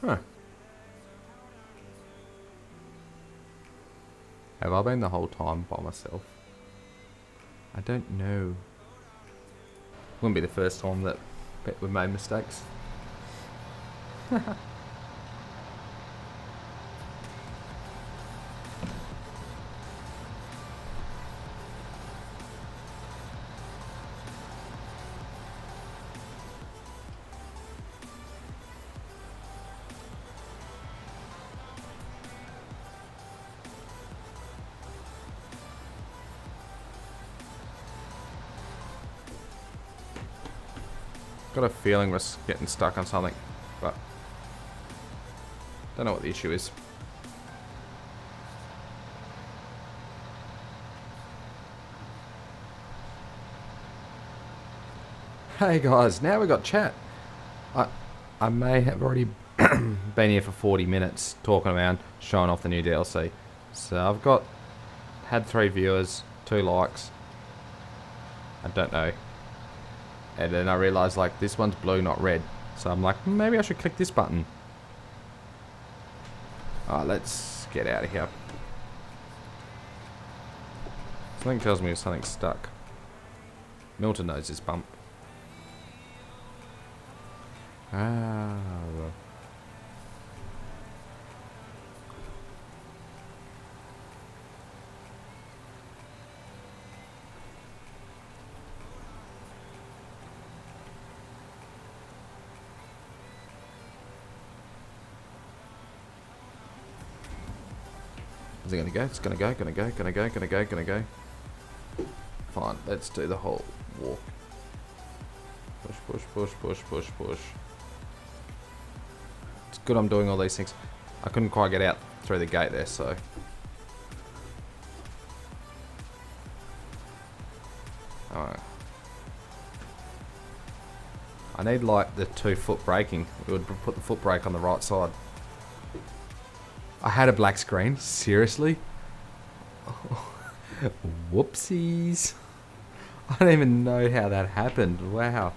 Huh. Have I been the whole time by myself? I don't know. Wouldn't be the first time that we've made mistakes. Got a feeling we're getting stuck on something, but don't know what the issue is. Hey guys, now we got chat. I may have already been here for 40 minutes talking around, showing off the new DLC. So I've had 3 viewers, 2 likes. I don't know. And then I realised, like, this one's blue, not red. So I'm like, maybe I should click this button. Alright, let's get out of here. Something tells me something's stuck. Milton knows this bump. Ah. Is it gonna go? It's gonna go, gonna go, gonna go, gonna go, gonna go. Fine, let's do the whole walk. Push, push, push, push, push, push. It's good I'm doing all these things. I couldn't quite get out through the gate there, so. Alright. I need like the 2-foot braking. We would put the foot brake on the right side. I had a black screen. Seriously? Whoopsies. I don't even know how that happened. Wow.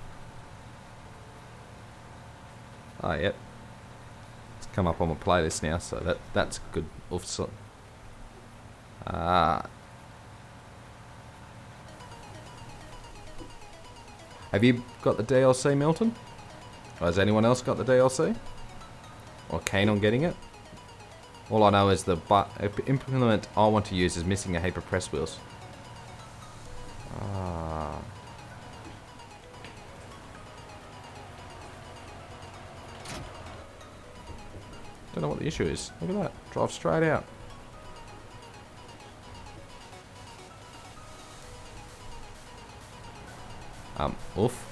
Oh, yep. It's come up on my playlist now, so that's good. Also. Have you got the DLC, Milton? Or has anyone else got the DLC? Or keen on getting it? All I know is the implement I want to use is missing a heap of press wheels. Don't know what the issue is. Look at that. Drive straight out. Oof.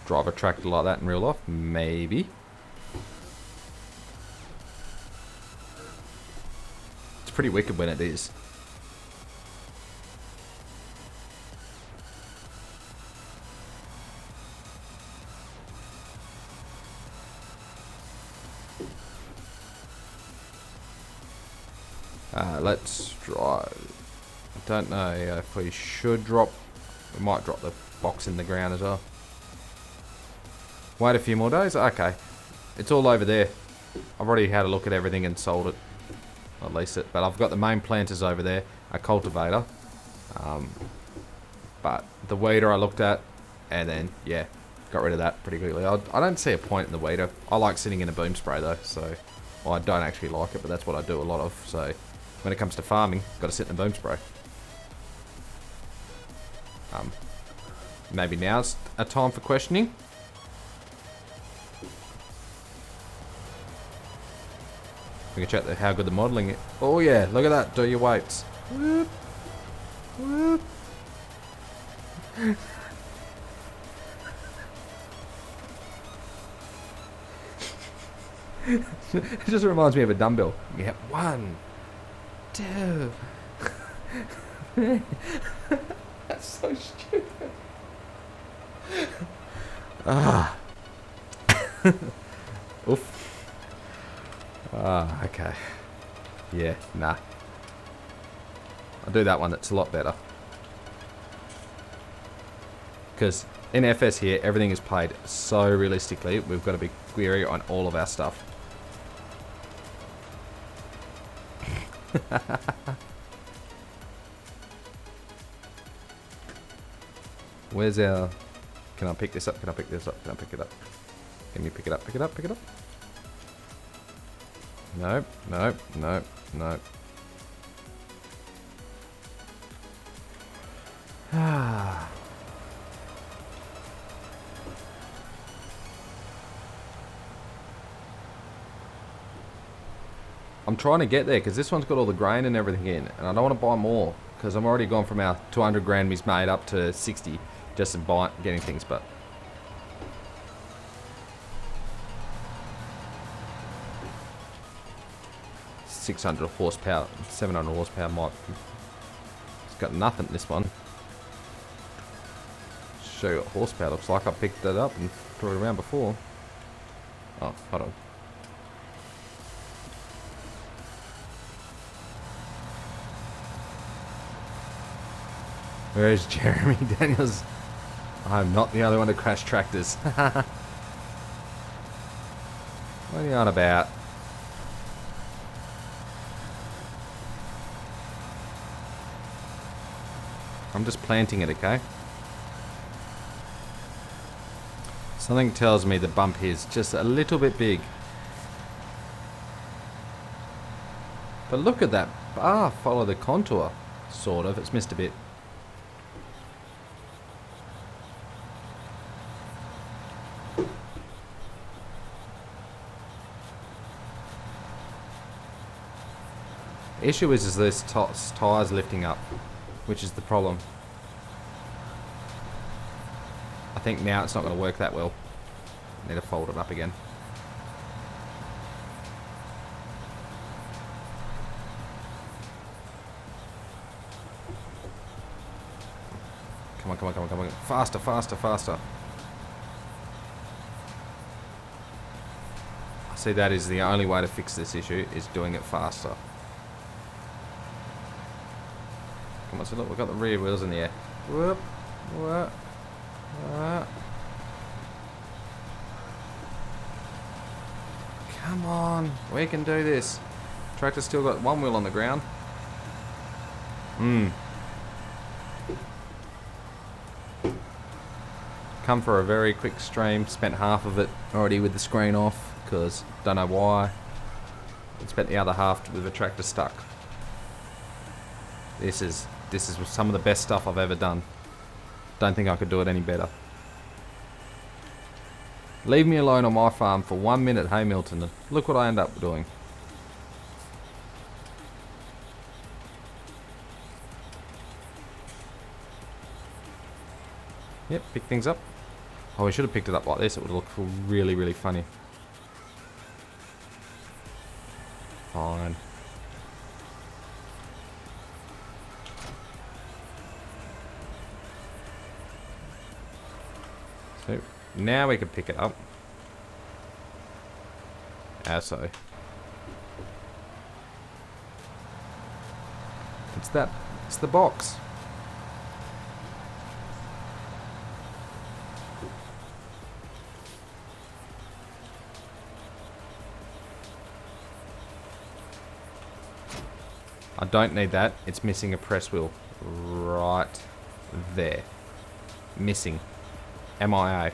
Drive a tractor like that in real life? Maybe. It's pretty wicked when it is. Let's drive. I don't know if we should drop. We might drop the box in the ground as well. Wait a few more days? Okay. It's all over there. I've already had a look at everything and sold it. At least it. But I've got the main planters over there. A cultivator. But the weeder I looked at. And then, yeah. Got rid of that pretty quickly. I don't see a point in the weeder. I like sitting in a boom spray though. So, well, I don't actually like it. But that's what I do a lot of. So, when it comes to farming, got to sit in a boom spray. Maybe now's a time for questioning. We can check how good the modelling is. Oh yeah, look at that. Do your weights. Whoop. Whoop. It just reminds me of a dumbbell. Yeah, 1, 2. That's so stupid. Oof. Okay. Yeah, nah. I'll do that one. That's a lot better. Because in FS here, everything is played so realistically. We've got to be wary on all of our stuff. Where's our... Can I pick this up? Can I pick this up? Can I pick it up? Can you pick it up? Pick it up? Pick it up? Nope. Nope. Nope. Nope. Ah. I'm trying to get there because this one's got all the grain and everything in, and I don't want to buy more because I'm already gone from our 200 grand we've made up to 60 just in getting things. But $600 horsepower, 700 horsepower might. It's got nothing. This one. Show you what horsepower looks like. I picked that up and threw it around before. Oh, hold on. Where's Jeremy Daniels? I'm not the only one to crash tractors. What are you on about? I'm just planting it, okay? Something tells me the bump here is just a little bit big. But look at that bar follow the contour. Sort of. It's missed a bit. The issue is this tyres lifting up, which is the problem. I think now it's not going to work that well. Need to fold it up again. Come on, come on, come on, come on. Faster, faster, faster. I see that is the only way to fix this issue, is doing it faster. Come on, so look, we've got the rear wheels in the air. Whoop, whoop, whoop. Come on, we can do this. Tractor's still got one wheel on the ground. Come for a very quick stream. Spent half of it already with the screen off, because don't know why. And spent the other half with the tractor stuck. This is some of the best stuff I've ever done. Don't think I could do it any better. Leave me alone on my farm for 1 minute, hey Milton, and look what I end up doing. Yep, pick things up. Oh, we should have picked it up like this. It would look really, really funny. Fine. So, now we can pick it up. As so. It's that. It's the box. I don't need that. It's missing a press wheel. Right there. Missing. MIA.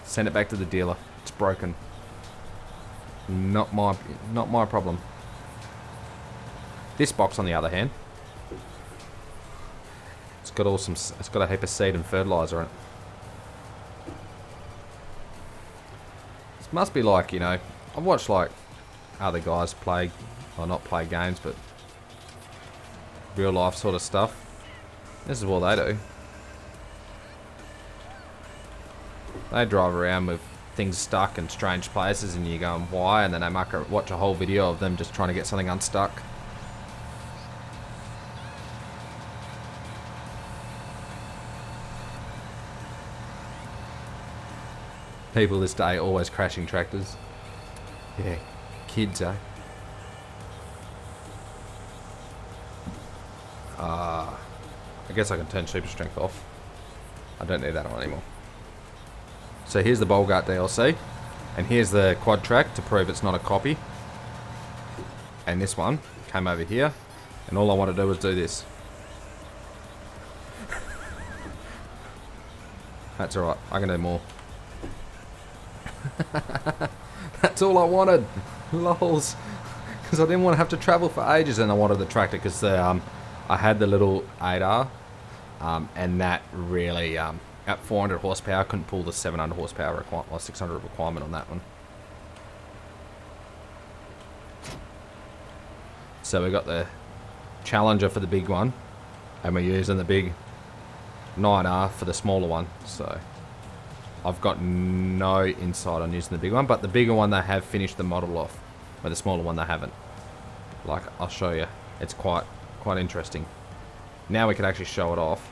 Send it back to the dealer. It's broken. Not my problem. This box, on the other hand, it's got a heap of seed and fertilizer in it. This must be like, you know, I've watched like other guys play, or not play games, but real life sort of stuff. This is what they do. They drive around with things stuck in strange places and you're going, why? And then they watch a whole video of them just trying to get something unstuck. People this day always crashing tractors. Yeah, kids, eh? I guess I can turn super strength off. I don't need that on anymore. So here's the BOURGAULT DLC. And here's the quad track to prove it's not a copy. And this one came over here. And all I want to do is do this. That's alright. I can do more. That's all I wanted. Lols. Because I didn't want to have to travel for ages, and I wanted the tractor because I had the little 8R, and that really at 400 horsepower I couldn't pull the 700 horsepower or 600 requirement on that one. So we got the Challenger for the big one, and we're using the big 9R for the smaller one. So I've got no insight on using the big one, but the bigger one they have finished the model off, but the smaller one they haven't. Like, I'll show you. It's quite interesting. Now we can actually show it off.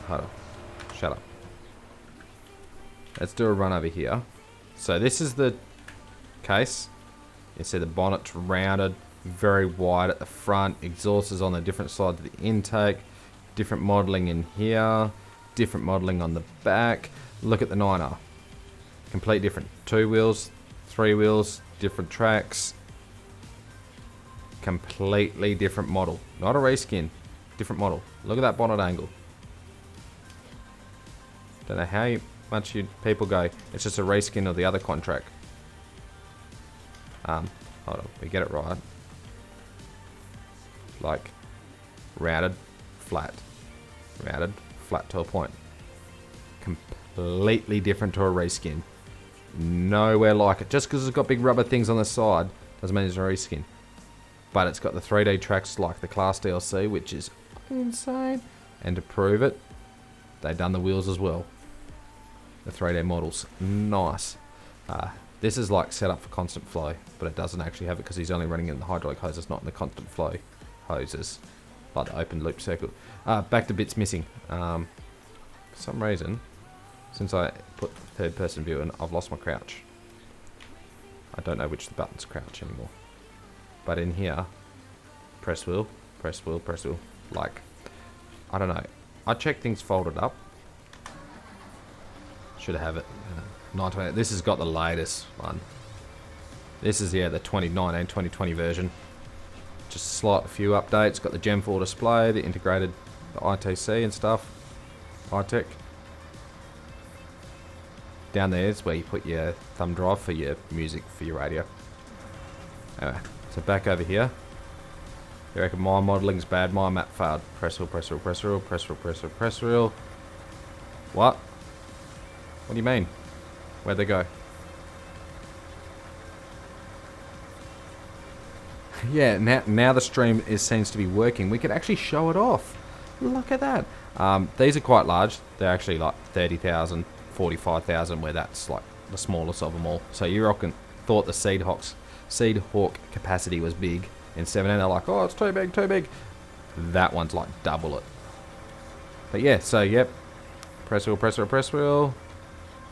Hold on. Shut up. Let's do a run over here. So this is the case. You see the bonnet's rounded, very wide at the front. Exhaust is on the different side of the intake. Different modelling in here. Different modelling on the back. Look at the 9R. Complete different. 2 wheels, 3 wheels, different tracks. Completely different model. Not a reskin. Different model. Look at that bonnet angle. Don't know how much people go, it's just a reskin of the other contract. Hold on, we get it right. Like, rounded, flat. Rounded, flat to a point. Completely different to a reskin. Nowhere like it. Just because it's got big rubber things on the side doesn't mean it's a reskin. But it's got the 3D tracks like the Class DLC, which is insane. And to prove it, they've done the wheels as well. The 3D models. Nice. This is like set up for constant flow, but it doesn't actually have it because he's only running in the hydraulic hoses, not in the constant flow hoses. Like the open loop circuit. Back to bits missing. For some reason, since I put third person view in, I've lost my crouch. I don't know which the buttons crouch anymore. But in here, press wheel, press wheel, press wheel. Like, I don't know. I check things folded up. Should have it. 920. This has got the latest one. This is, yeah, the 2019, 2020 version. Just slight few updates. Got the Gen 4 display, the integrated the ITC and stuff. iTech. Down there is where you put your thumb drive for your music, for your radio. Anyway, so back over here. You reckon my modeling's bad? My map failed. Press wheel, press wheel, press wheel, press wheel, press wheel, press wheel. What? What do you mean? Where'd they go? Yeah, now the stream seems to be working. We could actually show it off. Look at that. These are quite large. They're actually like 30,000, 45,000, where that's like the smallest of them all. So you reckon thought the Seed Hawk capacity was big in 17. They're like, oh, it's too big, too big. That one's like double it. But yeah, so yep. Press wheel, press wheel, press wheel.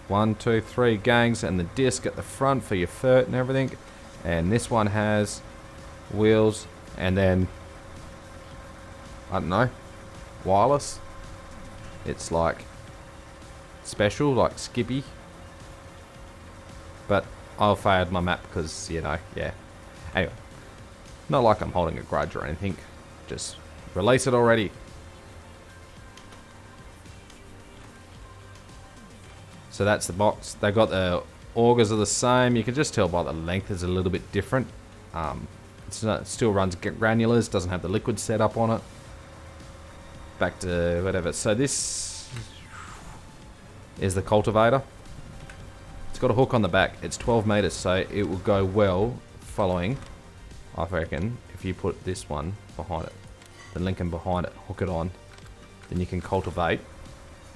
1, 2, 3 gangs, and the disc at the front for your fert and everything. And this one has wheels, and then I don't know, wireless. It's like special, like Skippy. But I'll fade my map because, you know, yeah. Anyway, not like I'm holding a grudge or anything. Just release it already. So that's the box. They got the augers are the same. You can just tell by the length is a little bit different. It still runs granulars, doesn't have the liquid setup on it. Back to whatever. So this is the cultivator. It's got a hook on the back. It's 12 meters, so it will go well following, I reckon, if you put this one behind it, the Lincoln behind it, hook it on, then you can cultivate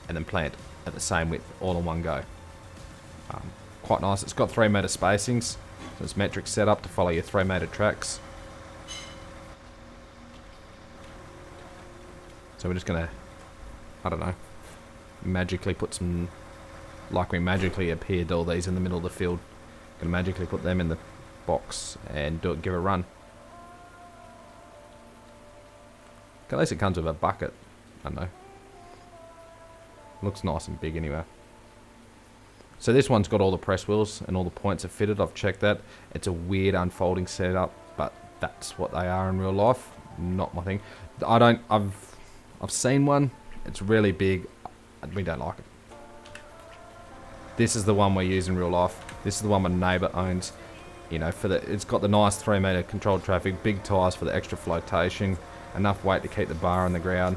and then plant at the same width, all in one go. Quite nice. It's got 3 meter spacings, so it's metric set up to follow your 3 meter tracks. So we're just gonna, I don't know, magically put some, like we magically appeared all these in the middle of the field. Gonna magically put them in the box and give it a run. At least it comes with a bucket. I don't know. Looks nice and big anyway. So this one's got all the press wheels and all the points are fitted. I've checked that. It's a weird unfolding setup, but that's what they are in real life. Not my thing. I've seen one. It's really big. We don't like it. This is the one we use in real life. This is the one my neighbour owns. You know, it's got the nice 3 metre controlled traffic, big tyres for the extra flotation, enough weight to keep the bar on the ground.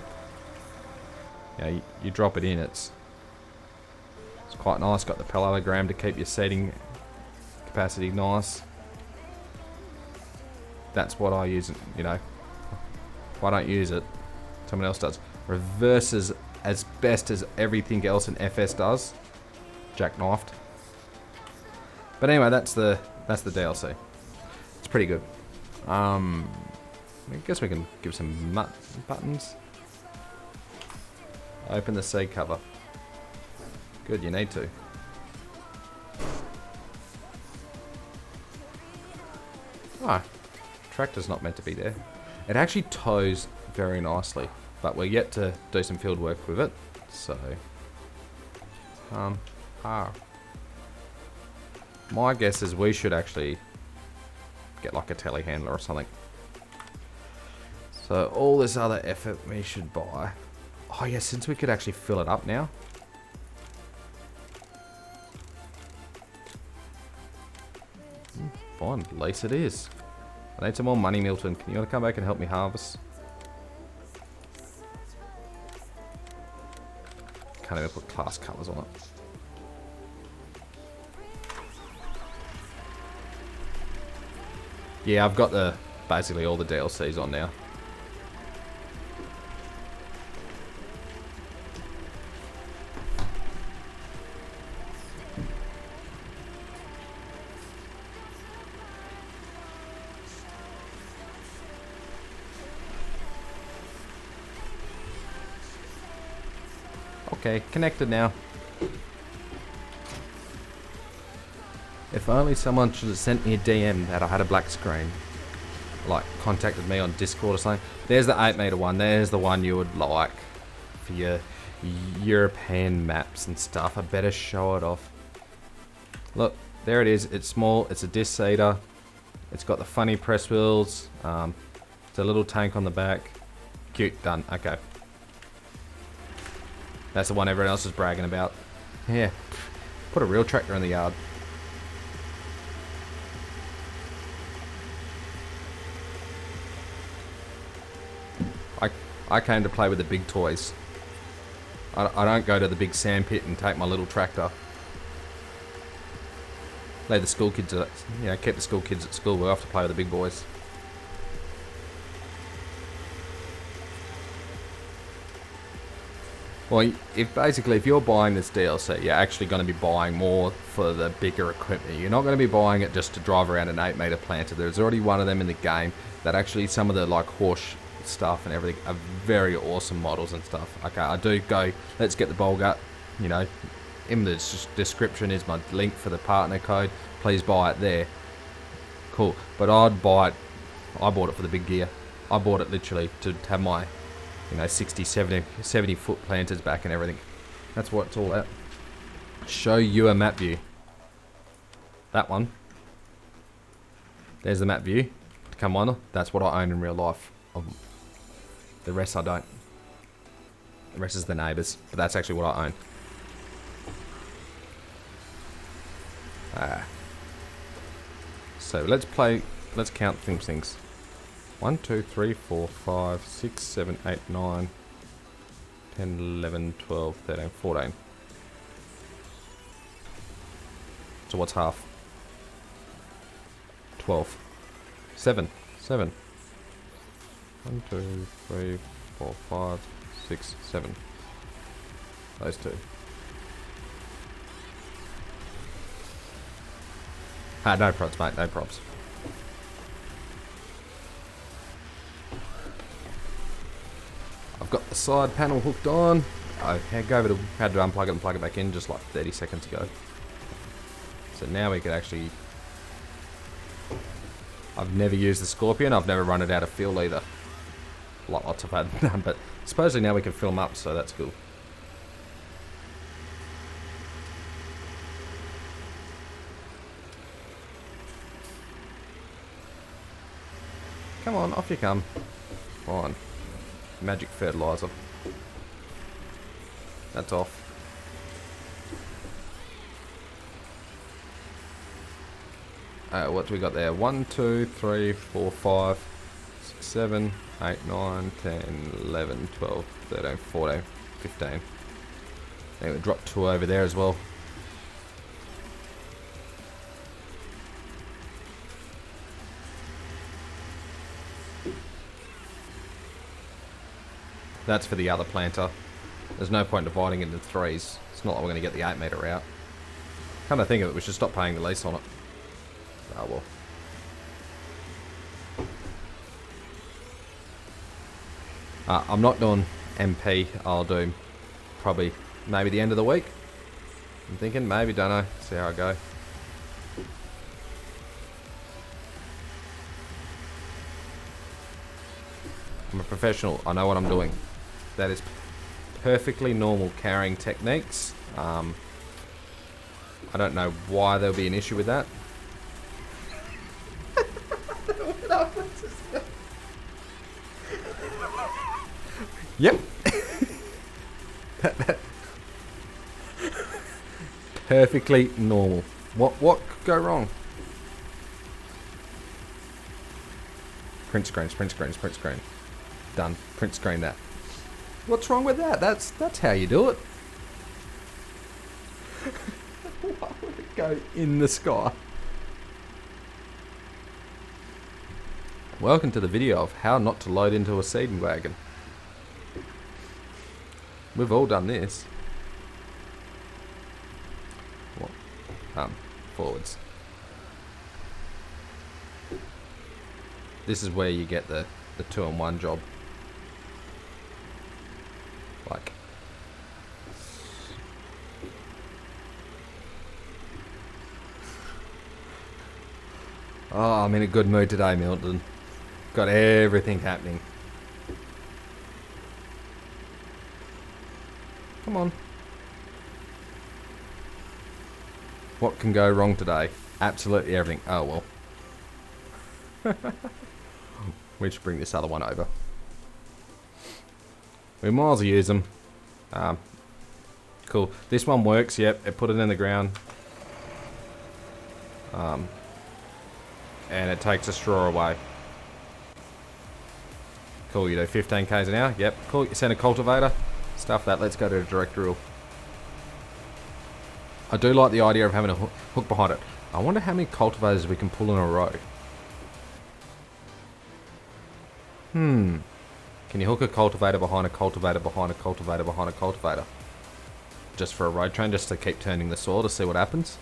You know, you drop it in, it's quite nice. Got the parallelogram to keep your seating capacity nice. That's what I use. You know, if I don't use it, someone else does. Reverses as best as everything else in FS does. Jackknifed. But anyway, that's the DLC. It's pretty good. I guess we can give some buttons. Open the seat cover. Good, you need to. Ah, tractor's not meant to be there. It actually tows very nicely, but we're yet to do some field work with it. So, my guess is we should actually get like a telehandler or something. So all this other effort we should buy. Oh yeah, since we could actually fill it up now. Fine, at least it is. I need some more money, Milton. Can you want to come back and help me harvest? Can't even put class colours on it. Yeah, I've got basically all the DLCs on now. Okay, connected now. If only someone should have sent me a DM that I had a black screen. Like, contacted me on Discord or something. There's the 8 metre one. There's the one you would like for your European maps and stuff. I better show it off. Look, there it is. It's small. It's a disc seeder. It's got the funny press wheels. It's a little tank on the back. Cute. Done. Okay. That's the one everyone else is bragging about. Yeah. Put a real tractor in the yard. I came to play with the big toys. I don't go to the big sand pit and take my little tractor. Let the school kids, keep the school kids at school. We have to play with the big boys. Well, if you're buying this DLC, you're actually going to be buying more for the bigger equipment. You're not going to be buying it just to drive around an 8 metre planter. There's already one of them in the game that actually some of the like horse stuff and everything are very awesome models and stuff. Okay, I do go, let's get the BOURGAULT, you know, in the description is my link for the partner code. Please buy it there. Cool, but I'd buy it, I bought it for the big gear. I bought it literally to have my, 60, 70 foot planters back and everything. That's what it's all about. Show you a map view. That one. There's the map view. Come on, that's what I own in real life. The rest I don't. The rest is the neighbours, but that's actually what I own. So let's count things. 1, 2, 3, 4, 5, 6, 7, 8, 9, 10, 11, 12, 13, 14. So what's half? 12. 7. 1, 2, 3, 4, 5, 6, 7. Those two. No props, mate, no props. I've got the side panel hooked on. I had to unplug it and plug it back in just like 30 seconds ago. So now we can actually I've never used the Scorpion. I've never run it out of fuel either. Lots of had done, but supposedly now we can fill them up, so that's cool. Come on, off you come. Come on. Magic fertilizer. That's off. What do we got there? 1, 2, 3, 4, 5, 6, 7, 8, 9, 10, 11, 12, 13, 14, 15. I think we dropped 2 over there as well. That's for the other planter. There's no point dividing it into 3s. It's not like we're going to get the 8 metre out. Come to think of it, we should stop paying the lease on it. Oh well. I'm not doing MP. I'll do probably maybe the end of the week. I'm thinking maybe, don't know. See how I go. I'm a professional. I know what I'm doing. That is perfectly normal carrying techniques. I don't know why there'll be an issue with that. Yep. Perfectly normal. What could go wrong? Print screens. Done. Print screen that. What's wrong with that? That's how you do it. Why would it go in the sky? Welcome to the video of how not to load into a seeding wagon. We've all done this. Forwards. This is where you get the 2-in-1 job. Like. Oh, I'm in a good mood today, Milton. Got everything happening. Come on. What can go wrong today? Absolutely everything. Oh well. We should bring this other one over. We might as well use them. Cool. This one works, yep. It put it in the ground. And it takes a straw away. Cool, you do 15 k's an hour. Yep, cool. You send a cultivator. Stuff that. Let's go to a direct drill. I do like the idea of having a hook behind it. I wonder how many cultivators we can pull in a row. Can you hook a cultivator behind a cultivator behind a cultivator behind a cultivator? Just for a road train, just to keep turning the soil to see what happens.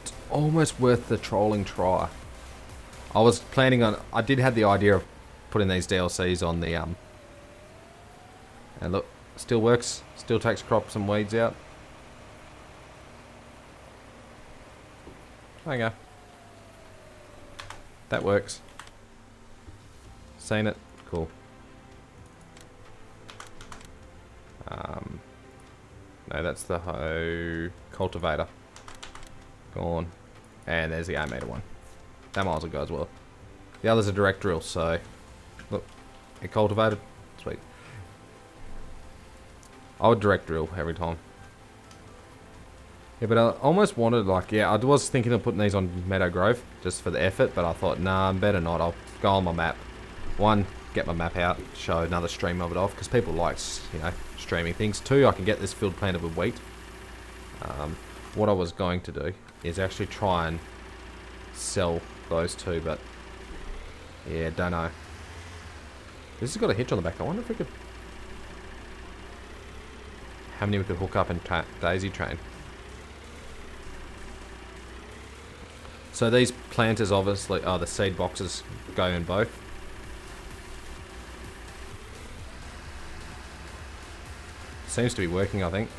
It's almost worth the trolling try. I was planning on... I did have the idea of putting these DLCs on the... And look, still works. Still takes crops and weeds out. There you go. That works. Seen it? Cool. No, that's the hoe cultivator. Gone. And there's the 8 metre one. That might as well go as well. The other's a direct drill, so... Look. It cultivated. Sweet. I would direct drill every time. Yeah, but I almost wanted, like, yeah, I was thinking of putting these on Meadow Grove, just for the effort, but I thought, nah, better not. I'll go on my map. One, get my map out, show another stream of it off, because people like, you know, streaming things. 2, I can get this field planted with wheat. What I was going to do is actually try and sell those 2, but yeah, don't know. This has got a hitch on the back. I wonder if we could... How many we could hook up and daisy train. So these planters obviously, the seed boxes go in both. Seems to be working, I think.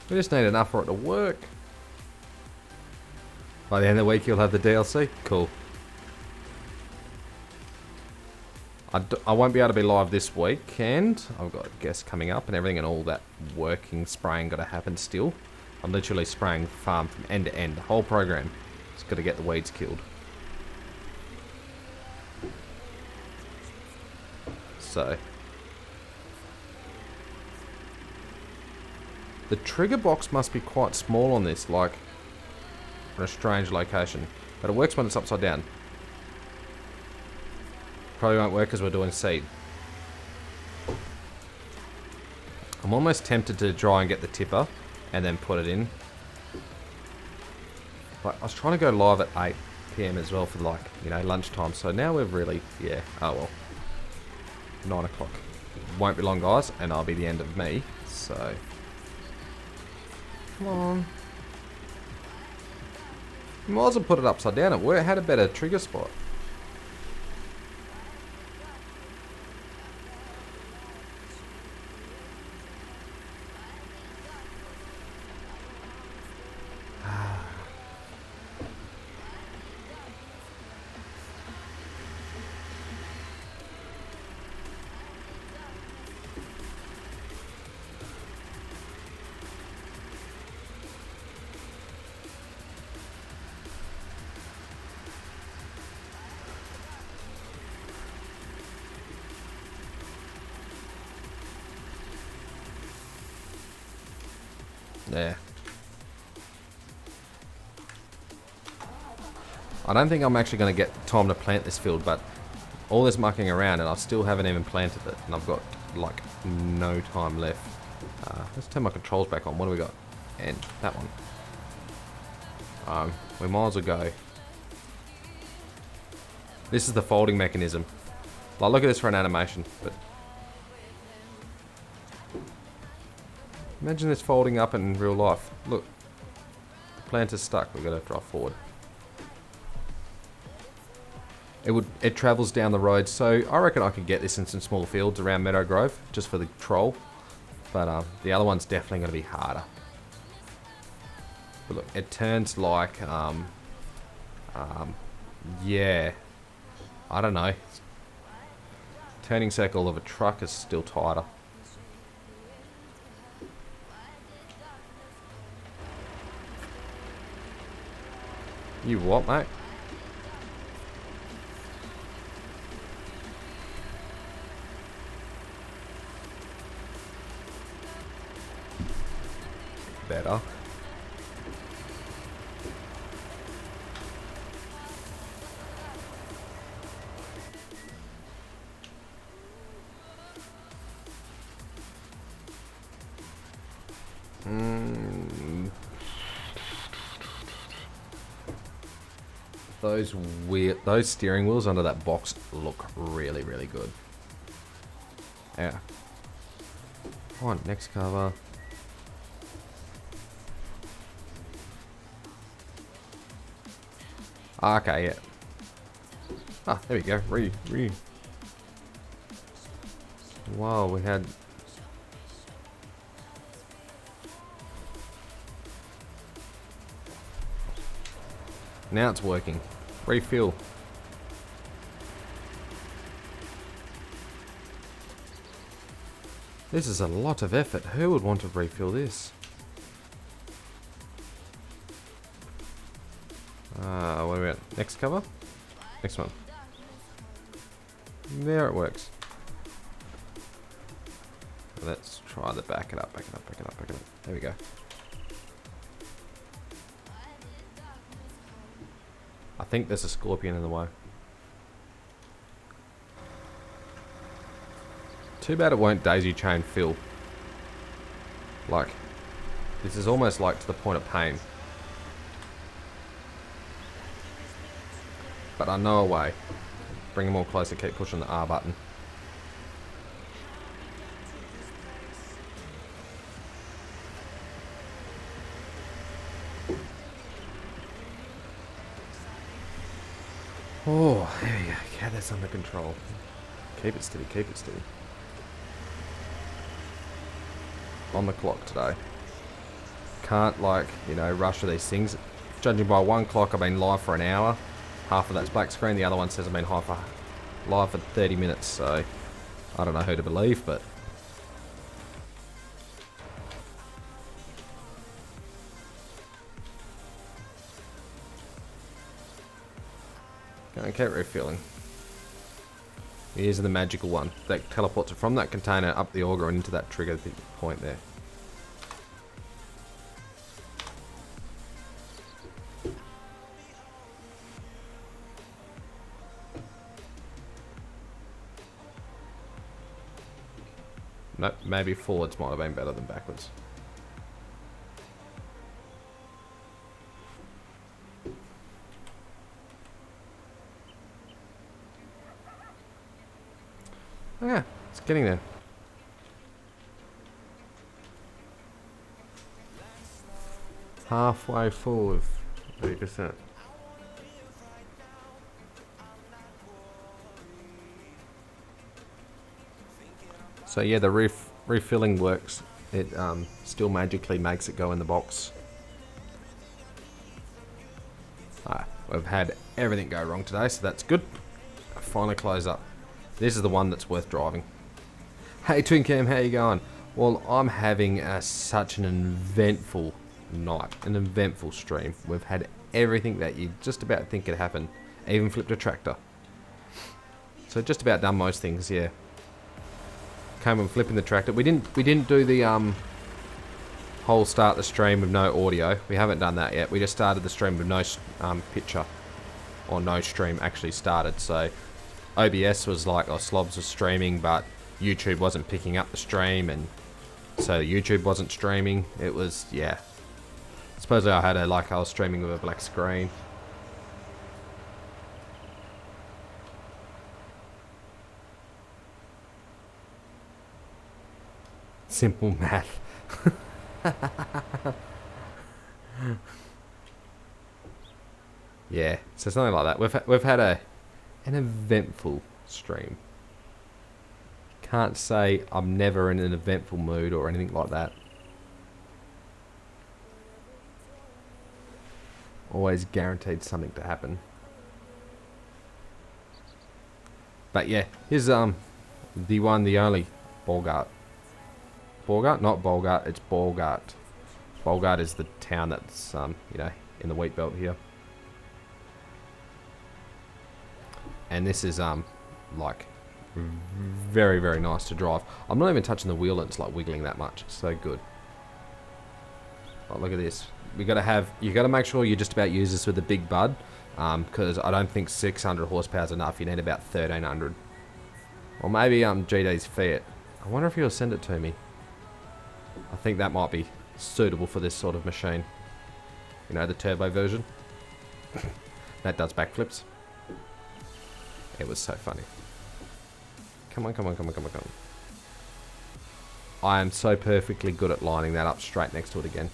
We just need enough for it to work. By the end of the week, you'll have the DLC. Cool. I won't be able to be live this weekend. I've got guests coming up and everything, and all that working, spraying got to happen still. I'm literally spraying the farm from end to end. The whole program. It's got to get the weeds killed. So. The trigger box must be quite small on this, like in a strange location. But it works when it's upside down. Probably won't work because we're doing seed. I'm almost tempted to try and get the tipper and then put it in. But I was trying to go live at 8 PM as well for, like, you know, lunchtime. So now we're really, yeah, oh well. 9 o'clock. Won't be long, guys, and I'll be the end of me. So, come on. You might as well put it upside down. It had a better trigger spot. Yeah. I don't think I'm actually going to get time to plant this field, but all this mucking around and I still haven't even planted it, and I've got like no time left. Let's turn my controls back on. What do we got? And that one. We might as well go. This is the folding mechanism. Like, look at this for an animation, but imagine this folding up in real life. Look, planter's stuck. We've got to drive forward. It travels down the road, so I reckon I could get this in some small fields around Meadow Grove just for the troll. But the other one's definitely going to be harder. But look, it turns like yeah, I don't know. Turning circle of a truck is still tighter. You what, mate? Better. Those steering wheels under that box look really, really good. Yeah. Come on, next cover. Okay, yeah. Ah, there we go. Wow, we had... Now it's working. Refuel. This is a lot of effort. Who would want to refuel this? What about next cover? Next one. There it works. Let's try the back it up. There we go. I think there's a scorpion in the way. Too bad it won't daisy chain fill. Like, this is almost like to the point of pain. But I know a way. Bring them all closer, keep pushing the R button. Oh, there we go. Get this under control. Keep it steady, keep it steady. On the clock today. can't, like, you know, rush to these things. Judging by one clock, I've been live for an hour. Half of that's black screen. The other one says I've been live for 30 minutes. So I don't know who to believe, but go and keep refilling. Here's the magical one that teleports it from that container up the auger and into that trigger point there. Nope, maybe forwards might have been better than backwards. Oh yeah, it's getting there. Halfway full of 30%. So yeah, the refilling works. It still magically makes it go in the box. We've had everything go wrong today, so that's good. Finally close up. This is the one that's worth driving. Hey Twin Cam, how you going? Well, I'm having such an eventful night, an eventful stream. We've had everything that you just about think could happen. Even flipped a tractor. So just about done most things, yeah. Came and flipping the tractor. We didn't do the whole start the stream with no audio. We haven't done that yet. We just started the stream with no picture, or no stream actually started. So OBS was like, oh, Slobs was streaming, but YouTube wasn't picking up the stream, and so YouTube wasn't streaming. It was, yeah. Supposedly I had I was streaming with a black screen. Simple math. Yeah, so something like that. We've had an eventful stream. Can't say I'm never in an eventful mood or anything like that. Always guaranteed something to happen. But yeah, here's the one, the only BOURGAULT. BOURGAULT? Not BOURGAULT, it's BOURGAULT. BOURGAULT is the town that's, you know, in the WheatBelt here. And this is, like, very, very nice to drive. I'm not even touching the wheel and it's, like, wiggling that much. It's so good. Oh, look at this. You got to make sure you just about use this with the big bud. Because I don't think 600 horsepower is enough. You need about 1300. Or maybe, GD's Fiat. I wonder if he'll send it to me. I think that might be suitable for this sort of machine. You know, the turbo version. That does backflips. It was so funny. Come on, come on, come on, come on, come on. I am so perfectly good at lining that up straight next to it again.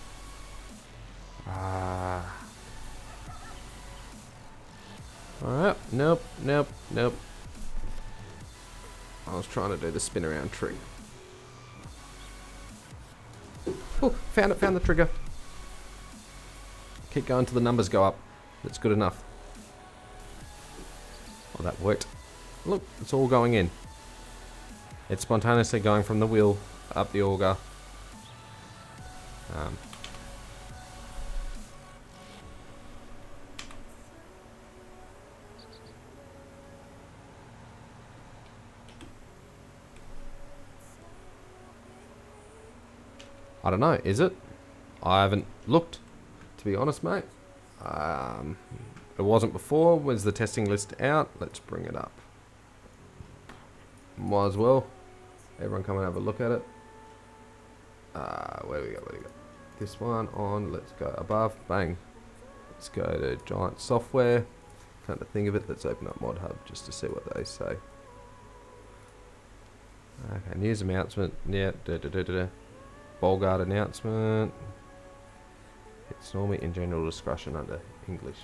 Alright, nope, nope, nope. I was trying to do the spin around trick. Oh, found the trigger. Keep going till the numbers go up. That's good enough. Oh, that worked. Look, it's all going in. It's spontaneously going from the wheel up the auger. I don't know, is it? I haven't looked, to be honest, mate. It wasn't before. When's the testing list out? Let's bring it up. Might as well. Everyone come and have a look at it. Where do we go? Where do we go? This one on. Let's go above. Bang. Let's go to Giant Software. Can't think of it. Let's open up Mod Hub just to see what they say. Okay, news announcement. Yeah. BOURGAULT announcement. It's normally in general discussion under English.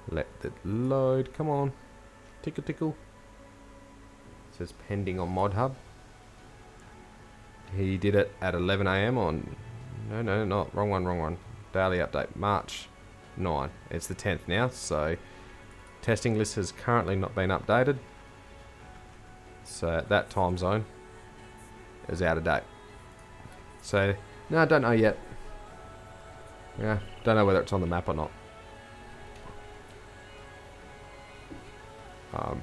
Let it load. Come on. Tickle tickle. It says pending on Mod Hub. He did it at 11 a.m. on... No, not. Wrong one. Daily update, March 9. It's the 10th now, so... Testing list has currently not been updated. So that time zone is out of date. So, no, I don't know yet. Yeah, don't know whether it's on the map or not. I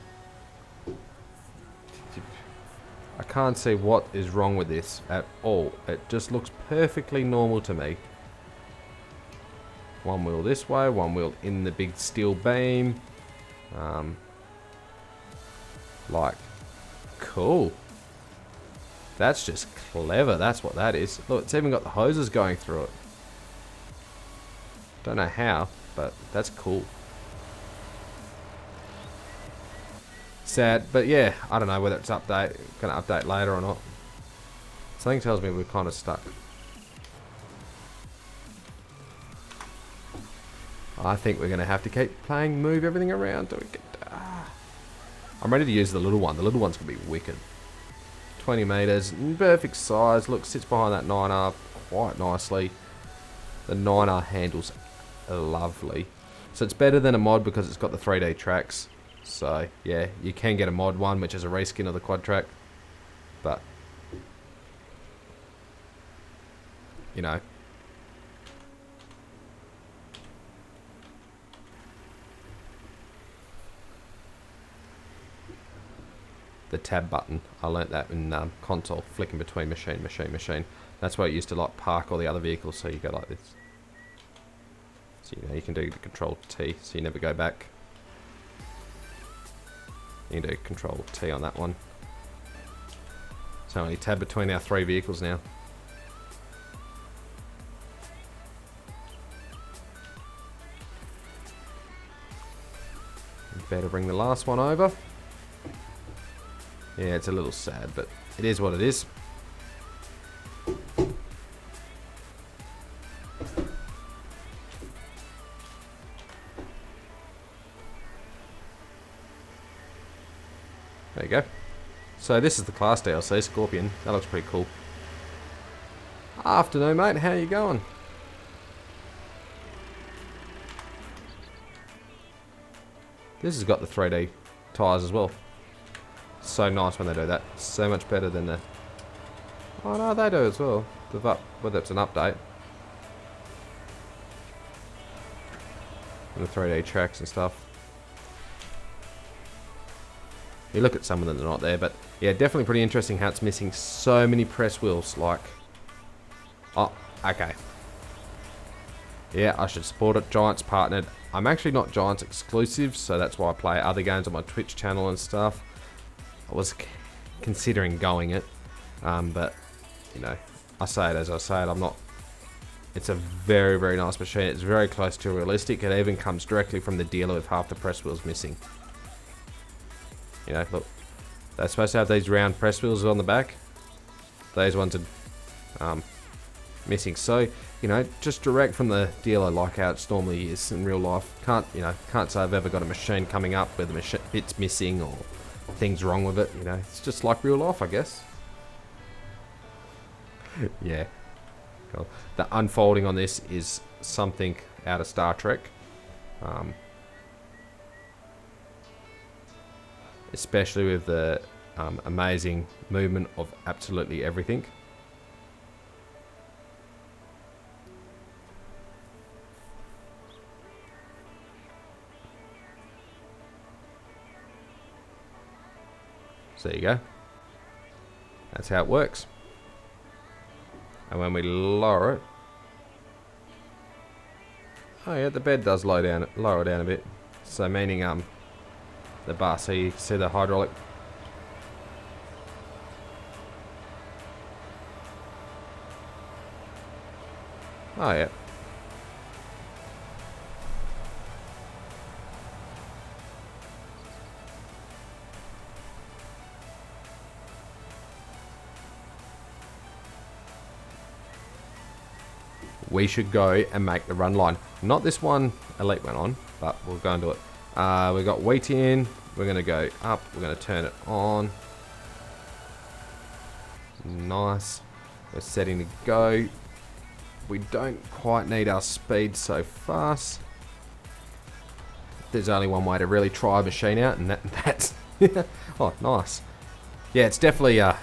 can't see what is wrong with this at all. It just looks perfectly normal to me. One wheel this way, one wheel in the big steel beam. Like, cool. That's just clever. That's what that is. Look, it's even got the hoses going through it. Don't know how, but that's cool. Sad, but yeah, I don't know whether it's going to update later or not. Something tells me we're kind of stuck. I think we're going to have to keep playing, move everything around. I'm ready to use the little one. The little one's going to be wicked. 20 meters, perfect size. Look, sits behind that 9R quite nicely. The 9R handles lovely. So it's better than a mod because it's got the 3D tracks. So yeah, you can get a mod one, which is a reskin of the quad track. But, you know. The tab button, I learnt that in console, flicking between machine. That's where it used to like park all the other vehicles, so you go like this. So you know you can do the control T, so you never go back. You can do control T on that one. So only tab between our 3 vehicles now. Better bring the last one over. Yeah, it's a little sad, but it is what it is. There you go. So this is the class DLC, Scorpion. That looks pretty cool. Afternoon, mate. How you going? This has got the 3D tyres as well. So nice when they do that. So much better than the... Oh no, they do as well. Whether it's an update. And the 3D tracks and stuff. You look at some of them, they're not there, but yeah, definitely pretty interesting how it's missing so many press wheels. Like, oh, okay. Yeah, I should support it. Giants partnered. I'm actually not Giants exclusive, so that's why I play other games on my Twitch channel and stuff. I was considering going it, but you know, I say it as I say it. I'm not. It's a very, very nice machine. It's very close to realistic. It even comes directly from the dealer with half the press wheels missing. You know, look, they're supposed to have these round press wheels on the back. These ones are missing. So, you know, just direct from the dealer, like how it normally is in real life. Can't say I've ever got a machine coming up where the bit's missing or things wrong with it. You know, it's just like real life, I guess. Yeah. Cool. The unfolding on this is something out of Star Trek. Especially with the amazing movement of absolutely everything. So there you go. That's how it works. And when we lower it, oh yeah, the bed does lower down a bit. So meaning the bar, so you see the hydraulic. Oh yeah. We should go and make the run line. Not this one Elite went on, but we'll go and do it. We've got wheat in. We're going to go up. We're going to turn it on. Nice. We're setting to go. We don't quite need our speed so fast. There's only one way to really try a machine out, and that's... oh, nice. Yeah, it's definitely an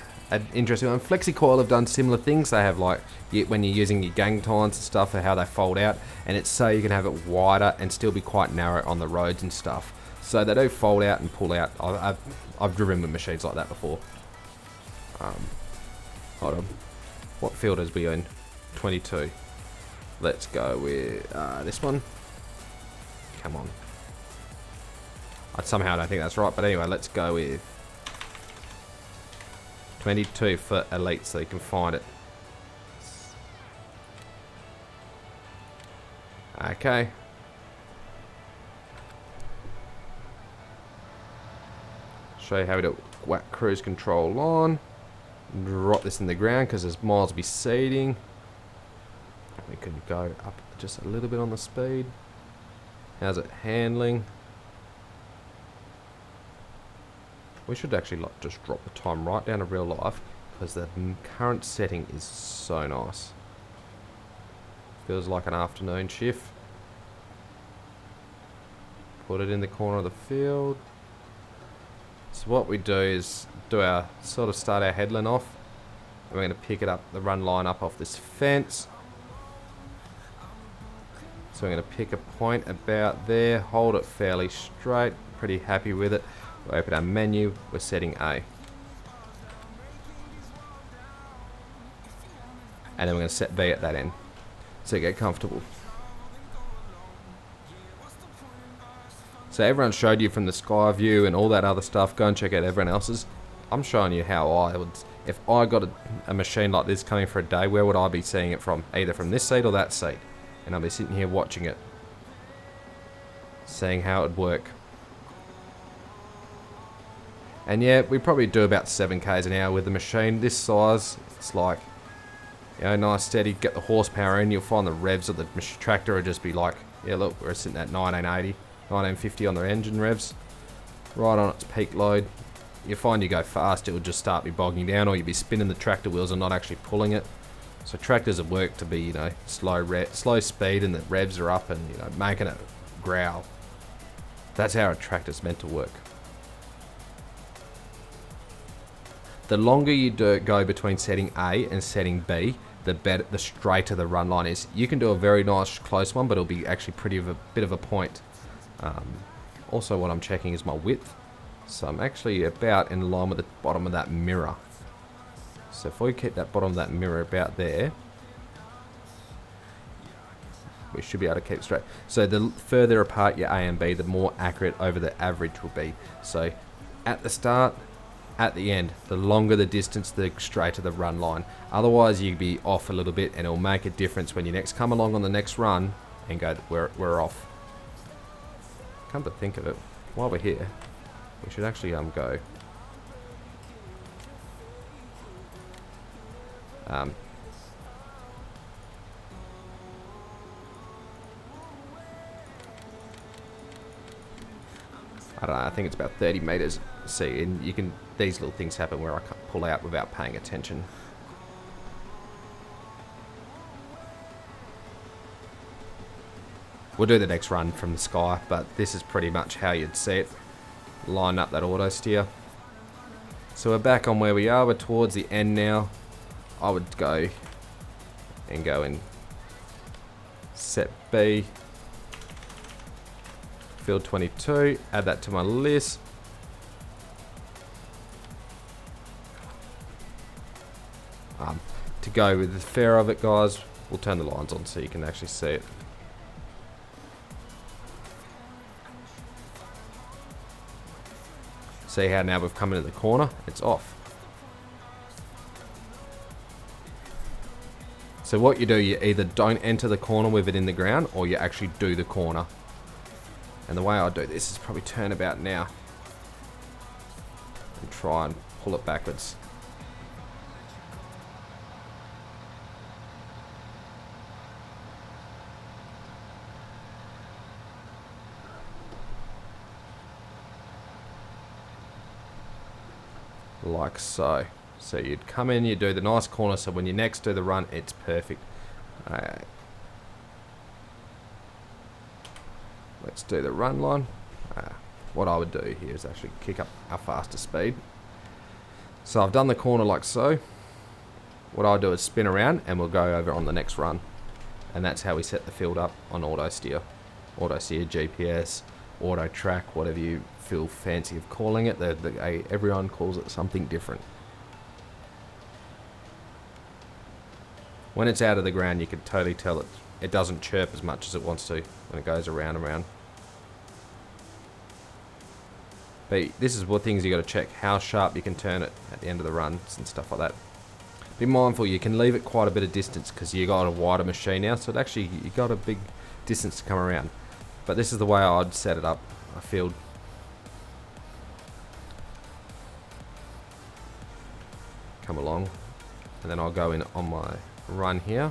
interesting one. FlexiCoil have done similar things. They have, like, when you're using your gang tines and stuff, for how they fold out, and it's so you can have it wider and still be quite narrow on the roads and stuff. So they do fold out and pull out. I've driven with machines like that before. Hold on. What field is we in? 22. Let's go with this one. Come on. I somehow don't think that's right, but anyway, let's go with 22 for elite so you can find it. Okay. Show you how we do whack cruise control on. Drop this in the ground because there's miles to be seeding. We can go up just a little bit on the speed. How's it handling? We should actually just drop the time right down to real life because the current setting is so nice. Feels like an afternoon shift. Put it in the corner of the field. So what we do is start our headland off. And we're going to pick it up, the run line up off this fence. So we're going to pick a point about there, hold it fairly straight, pretty happy with it. We'll open our menu, we're setting A. And then we're going to set B at that end. So get comfortable. So everyone showed you from the sky view and all that other stuff. Go and check out everyone else's. I'm showing you how I would, if I got a machine like this coming for a day, where would I be seeing it from? Either from this seat or that seat. And I'll be sitting here watching it. Seeing how it would work. And yeah, we probably do about 7 k's an hour with the machine. This size, it's like, you know, nice steady, get the horsepower in. You'll find the revs of the tractor will just be like, yeah, look, we're sitting at 1980. 1950 on the engine revs, right on its peak load. You find you go fast, it will just start be bogging down, or you'll be spinning the tractor wheels and not actually pulling it. So tractors have worked to be, you know, slow speed, and the revs are up, and you know, making it growl. That's how a tractor's meant to work. The longer you go between setting A and setting B, the better, the straighter the run line is. You can do a very nice close one, but it'll be actually bit of a point. Also, what I'm checking is my width. So I'm actually about in line with the bottom of that mirror. So if we keep that bottom of that mirror about there, we should be able to keep straight. So the further apart your A and B, the more accurate over the average will be. So at the start, at the end, the longer the distance, the straighter the run line. Otherwise, you'd be off a little bit, and it'll make a difference when you next come along on the next run and go, we're off. Come to think of it, while we're here, we should actually go. I don't know, I think it's about 30 meters. See, and you can, these little things happen where I can't pull out without paying attention. We'll do the next run from the sky, but this is pretty much how you'd see it. Line up that auto steer. So we're back on where we are. We're towards the end now. I would go and set B. Field 22. Add that to my list. To go with the fair of it, guys, we'll turn the lines on so you can actually see it. See how now we've come into the corner? It's off. So what you do, you either don't enter the corner with it in the ground, or you actually do the corner. And the way I do this is probably turn about now and try and pull it backwards. Like so. So you'd come in, you do the nice corner, so when you next do the run, it's perfect. Alright. Let's do the run line. What I would do here is actually kick up our faster speed. So I've done the corner like so. What I'll do is spin around and we'll go over on the next run. And that's how we set the field up on auto steer. Auto steer, GPS, auto track, whatever you feel fancy of calling it. Everyone calls it something different. When it's out of the ground, you can totally tell it doesn't chirp as much as it wants to when it goes around and around. But this is what things you got to check, how sharp you can turn it at the end of the runs and stuff like that. Be mindful, you can leave it quite a bit of distance because you got a wider machine now, so it actually you got a big distance to come around. But this is the way I'd set it up, a field. Come along, and then I'll go in on my run here.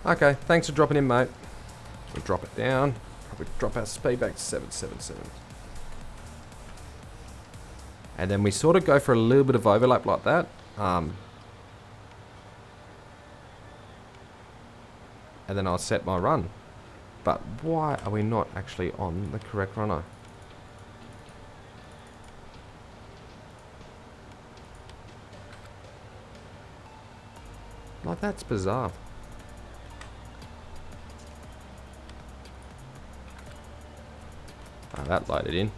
Okay, thanks for dropping in, mate. We'll drop it down. Probably drop our speed back to 777. And then we sort of go for a little bit of overlap like that. And then I'll set my run. But why are we not actually on the correct runner? Like, that's bizarre. Oh, that loaded in.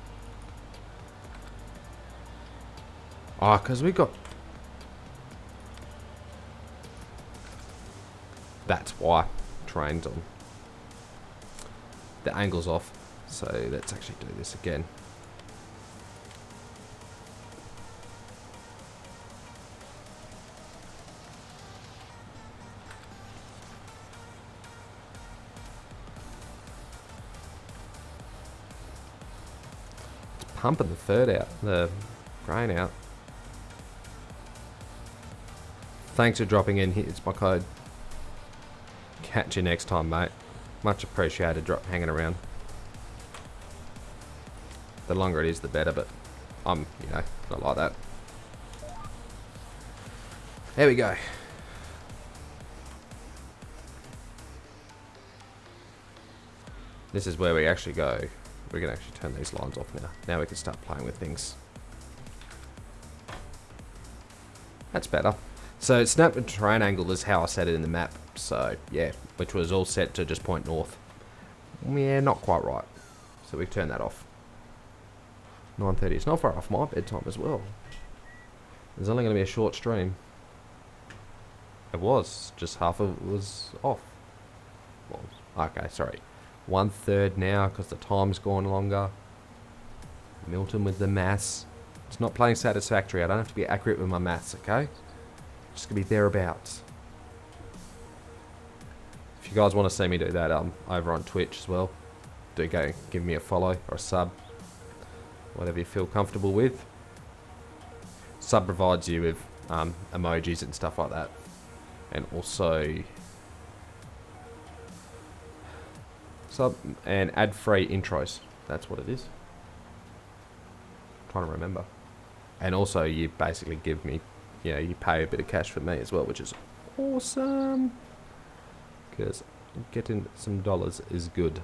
Oh, because we got... That's why. Train's on. The angle's off. So let's actually do this again. Pumping the third out, the grain out. Thanks for dropping in. Here's my code. Catch you next time, mate. Much appreciated hanging around. The longer it is, the better, but I'm, not like that. There we go. This is where we actually go. We can actually turn these lines off now. Now we can start playing with things. That's better. So snap and terrain angle is how I set it in the map. So yeah, which was all set to just point north. Yeah, not quite right. So we turn that off. 9:30. It's not far off my bedtime as well. There's only going to be a short stream. It was. Just half of it was off. Well, okay, sorry. 1/3 now because the time's gone longer. Milton with the maths. It's not playing satisfactory. I don't have to be accurate with my maths, okay? Just gonna be thereabouts. If you guys want to see me do that, over on Twitch as well. Do go give me a follow or a sub. Whatever you feel comfortable with. Sub provides you with emojis and stuff like that. And also... sub and ad-free intros. That's what it is. I'm trying to remember. And also you basically give me, you pay a bit of cash for me as well, which is awesome. Because getting some dollars is good.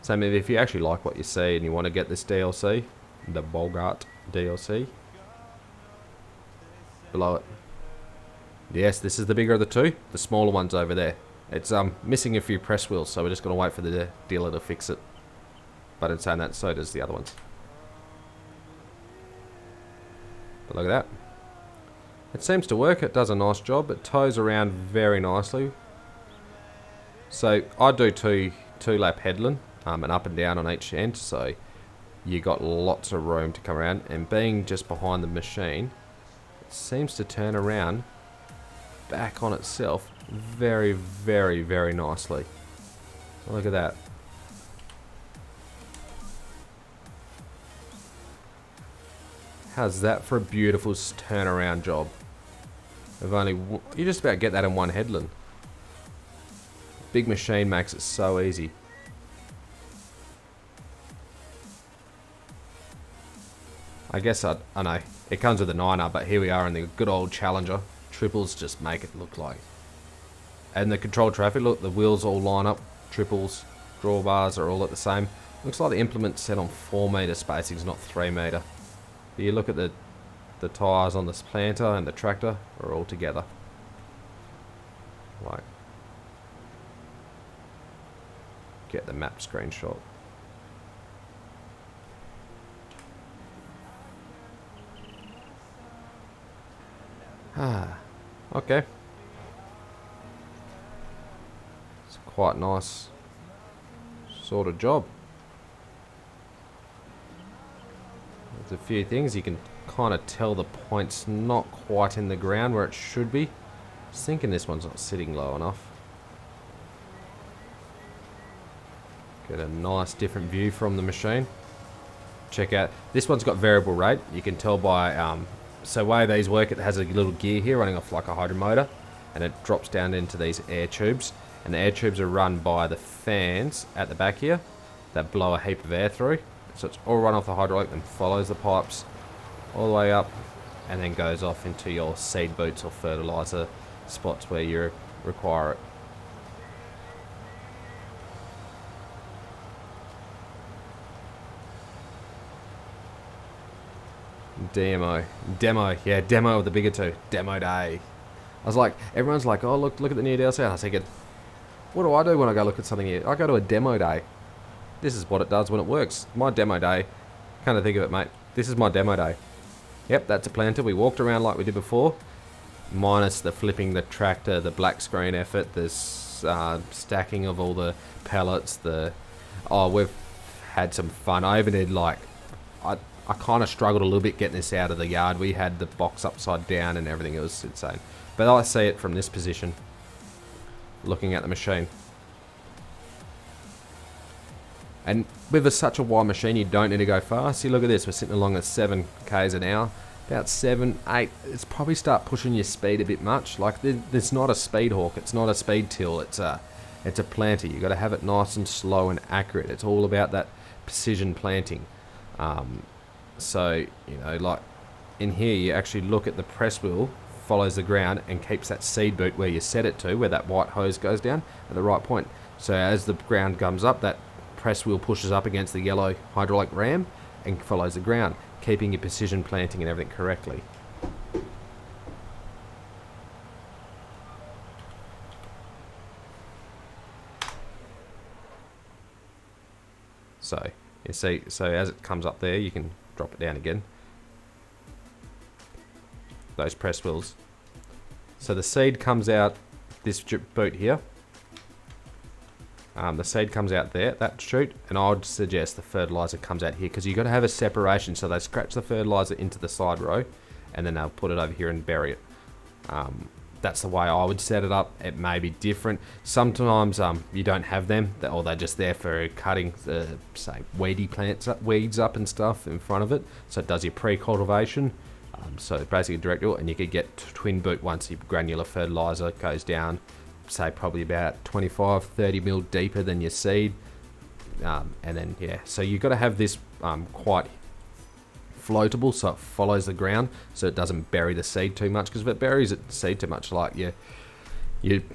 So maybe if you actually like what you see and you want to get this DLC, the BOURGAULT DLC, below it. Yes, this is the bigger of the two. The smaller one's over there. It's missing a few press wheels, so we're just going to wait for the dealer to fix it. But in saying that, so does the other ones. But look at that. It seems to work. It does a nice job. It tows around very nicely. So I do two lap headland and up and down on each end, so you got lots of room to come around. And being just behind the machine, it seems to turn around back on itself very, very, very nicely. Look at that. How's that for a beautiful turnaround job? You just about get that in one headland. big machine makes it so easy. I guess I know it comes with a 9er, but here we are in the good old Challenger. Triples just make it look like. And the control traffic, look, the wheels all line up. Triples, drawbars are all at the same. Looks like the implement's set on 4 metre spacings, not 3 metre. But you look at the tyres on this planter and the tractor are all together. Like, get the map screenshot. Okay. It's quite nice sort of job. There's a few things you can kind of tell the point's not quite in the ground where it should be. Just thinking this one's not sitting low enough. Get a nice different view from the machine. Check out, this one's got variable rate. You can tell by, so way these work, it has a little gear here running off like a hydro motor, and it drops down into these air tubes, and the air tubes are run by the fans at the back here that blow a heap of air through. So it's all run off the hydraulic and follows the pipes all the way up and then goes off into your seed boots or fertilizer spots where you require it. Demo, yeah, demo of the bigger two, demo day. I was like, everyone's like, oh look at the new DLC. I was thinking, what do I do when I go look at something here? I go to a demo day. This is what it does when it works. My demo day. Kind of think of it, mate. This is my demo day. Yep, that's a planter. We walked around like we did before, minus the flipping the tractor, the black screen effort, the stacking of all the pallets. We've had some fun. I even did like, I kind of struggled a little bit getting this out of the yard. We had the box upside down and everything. It was insane. But I see it from this position, looking at the machine. And with such a wide machine, you don't need to go fast. See, look at this. We're sitting along at 7 k's an hour. About 7, 8. It's probably start pushing your speed a bit much. Like, it's not a speed hawk. It's not a speed till. It's a planter. You've got to have it nice and slow and accurate. It's all about that precision planting. So, you know, like in here, you actually look at the press wheel, follows the ground and keeps that seed boot where you set it to, where that white hose goes down at the right point. So as the ground comes up, that press wheel pushes up against the yellow hydraulic ram and follows the ground, keeping your precision planting and everything correctly. So you see, so as it comes up there, you can drop it down again. Those press wheels. So the seed comes out this boot here. The seed comes out there, that chute, and I would suggest the fertilizer comes out here because you've got to have a separation. So they scratch the fertilizer into the side row and then they'll put it over here and bury it. That's the way I would set it up. It may be different. Sometimes you don't have them, or they're just there for cutting the, say, weeds up and stuff in front of it. So it does your pre-cultivation. So it's basically a direct oil, and you could get twin boot once your granular fertilizer goes down, say probably about 25-30 mil deeper than your seed. And then, yeah, so you've got to have this quite floatable so it follows the ground, so it doesn't bury the seed too much, because if it buries the seed too much, like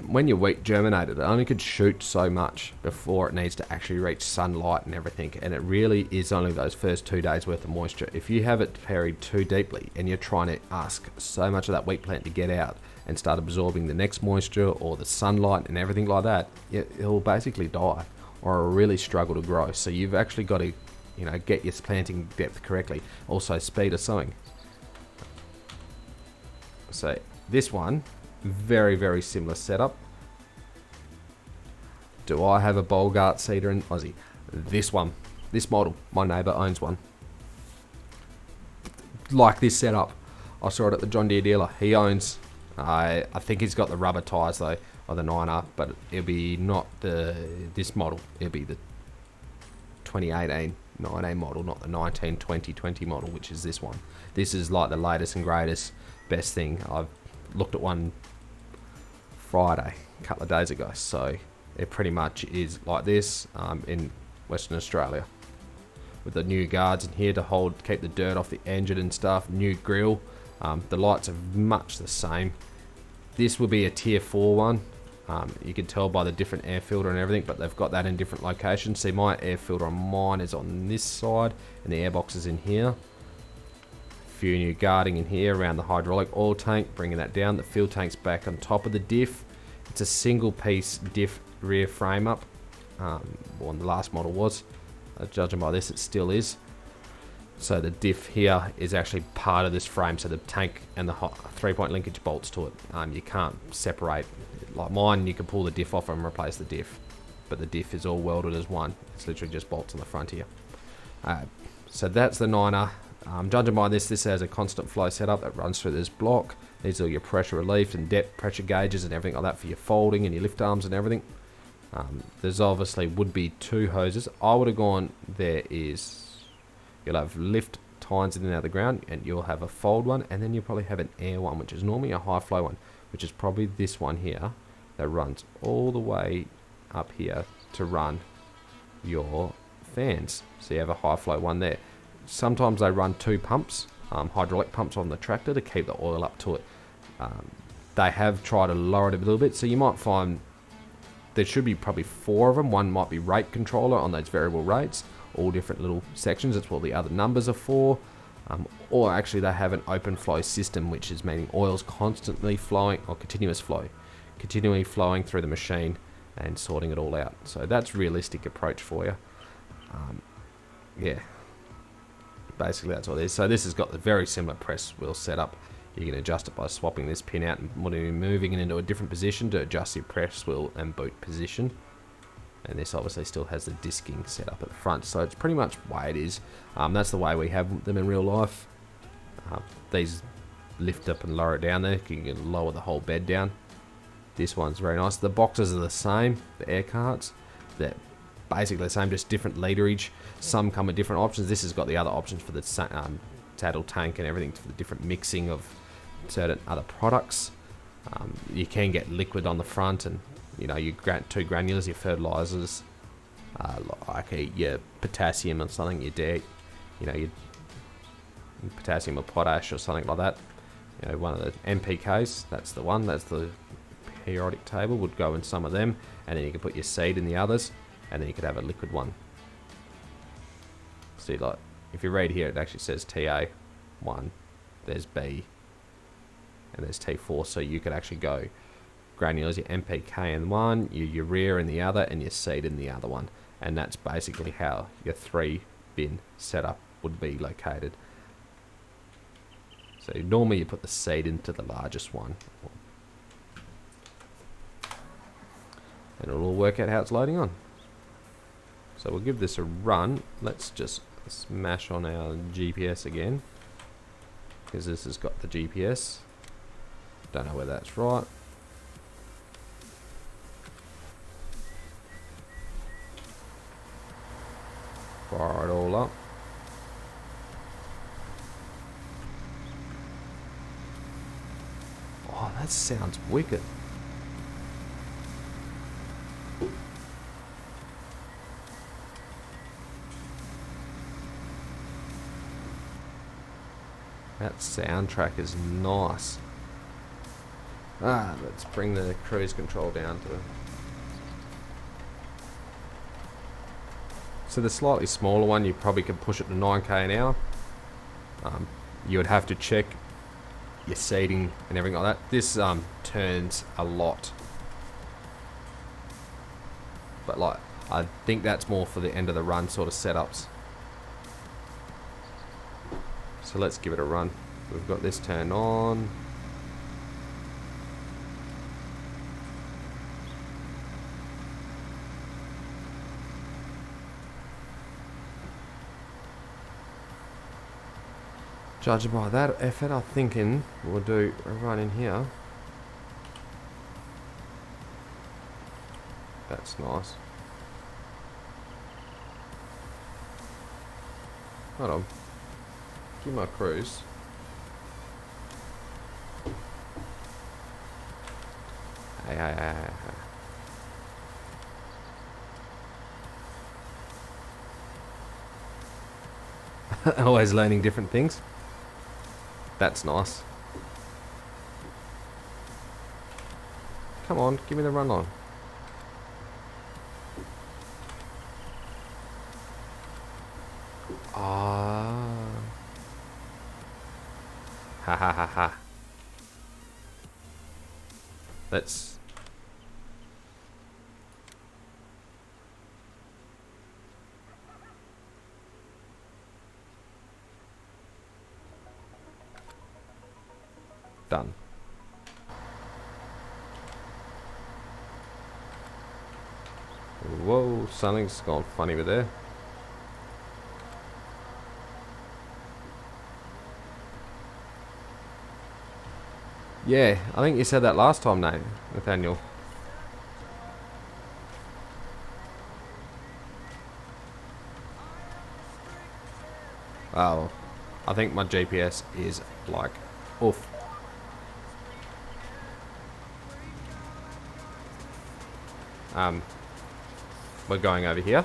when your wheat germinated, it only could shoot so much before it needs to actually reach sunlight and everything, and it really is only those first 2 days worth of moisture. If you have it buried too deeply and you're trying to ask so much of that wheat plant to get out and start absorbing the next moisture or the sunlight and everything like that, it'll basically die or it'll really struggle to grow. So you've actually got to, you know, get your planting depth correctly. Also speed of sowing. So this one, very, very similar setup. Do I have a BOURGAULT seeder in Aussie? This one, this model, my neighbour owns one. Like this setup. I saw it at the John Deere dealer. He owns, I think he's got the rubber tyres though, or the 9R, but it'll be not this model. It'll be the 2018 19 model, not the 19, 20, 20 model, which is this one. This is like the latest and greatest, best thing. I've looked at one Friday, a couple of days ago, so it pretty much is like this in Western Australia. With the new guards in here to keep the dirt off the engine and stuff, new grill. The lights are much the same. This will be a tier 4 one. You can tell by the different air filter and everything, but they've got that in different locations. See, my air filter on mine is on this side, and the airbox is in here. Few new guarding in here around the hydraulic oil tank, bringing that down. The fuel tank's back on top of the diff. It's a single piece diff rear frame up. Well, the last model was. Judging by this, it still is. So the diff here is actually part of this frame, so the tank and the 3-point linkage bolts to it. You can't separate. Like mine, you can pull the diff off and replace the diff, but the diff is all welded as one. It's literally just bolts on the front here. So that's the Niner. Judging by this has a constant flow setup that runs through this block. These are your pressure relief and depth pressure gauges and everything like that for your folding and your lift arms and everything. There's obviously would be 2 hoses. I would have gone, you'll have lift tines in and out of the ground, and you'll have a fold one, and then you'll probably have an air one, which is normally a high flow one, which is probably this one here that runs all the way up here to run your fans. So you have a high flow one there. Sometimes they run 2 pumps, hydraulic pumps on the tractor to keep the oil up to it. They have tried to lower it a little bit, so you might find there should be probably 4 of them. One might be rate controller on those variable rates, all different little sections. That's what the other numbers are for. Or actually they have an open flow system, which is meaning oil's constantly flowing, or continuous flow, continually flowing through the machine and sorting it all out. So that's realistic approach for you. Yeah, basically that's what it is. So this has got the very similar press wheel setup. You can adjust it by swapping this pin out and moving it into a different position to adjust your press wheel and boot position. And this obviously still has the disking set up at the front, so it's pretty much the way it is. That's the way we have them in real life. These lift up and lower it down there. You can lower the whole bed down. This one's very nice. The boxes are the same, the air carts. They're basically the same, just different literage. Some come with different options. This has got the other options for the saddle tank and everything, for the different mixing of certain other products. You can get liquid on the front, and you know, your 2 granulars, your fertilizers, like your potassium or something, your potassium or potash or something like that. You know, one of the NPKs, that's the one, that's the periodic table, would go in some of them, and then you can put your seed in the others, and then you could have a liquid one. See, like, if you read here, it actually says TA1, there's B, and there's T4, so you could actually go granulars, your NPK in one, your urea in the other, and your seed in the other one. And that's basically how your 3-bin setup would be located. So normally you put the seed into the largest one, and it'll all work out how it's loading on. So we'll give this a run. Let's just smash on our GPS again, because this has got the GPS. Don't know whether that's right. Fire it all up. Oh, that sounds wicked. That soundtrack is nice. Let's bring the cruise control down to... So the slightly smaller one, you probably could push it to 9k an hour. You would have to check your seating and everything like that. This turns a lot. But like, I think that's more for the end of the run sort of setups. So let's give it a run. We've got this turned on. Judging by that effort, I'm thinking we'll do a run in here. That's nice. Hold on. Give my cruise. Hey. Always learning different things. That's nice. Come on, give me the run on. Ah. Ha ha ha ha. Let's... Done. Whoa, something's gone funny with there. Yeah, I think you said that last time, Nathaniel. Oh, I think my GPS is like off. We're going over here.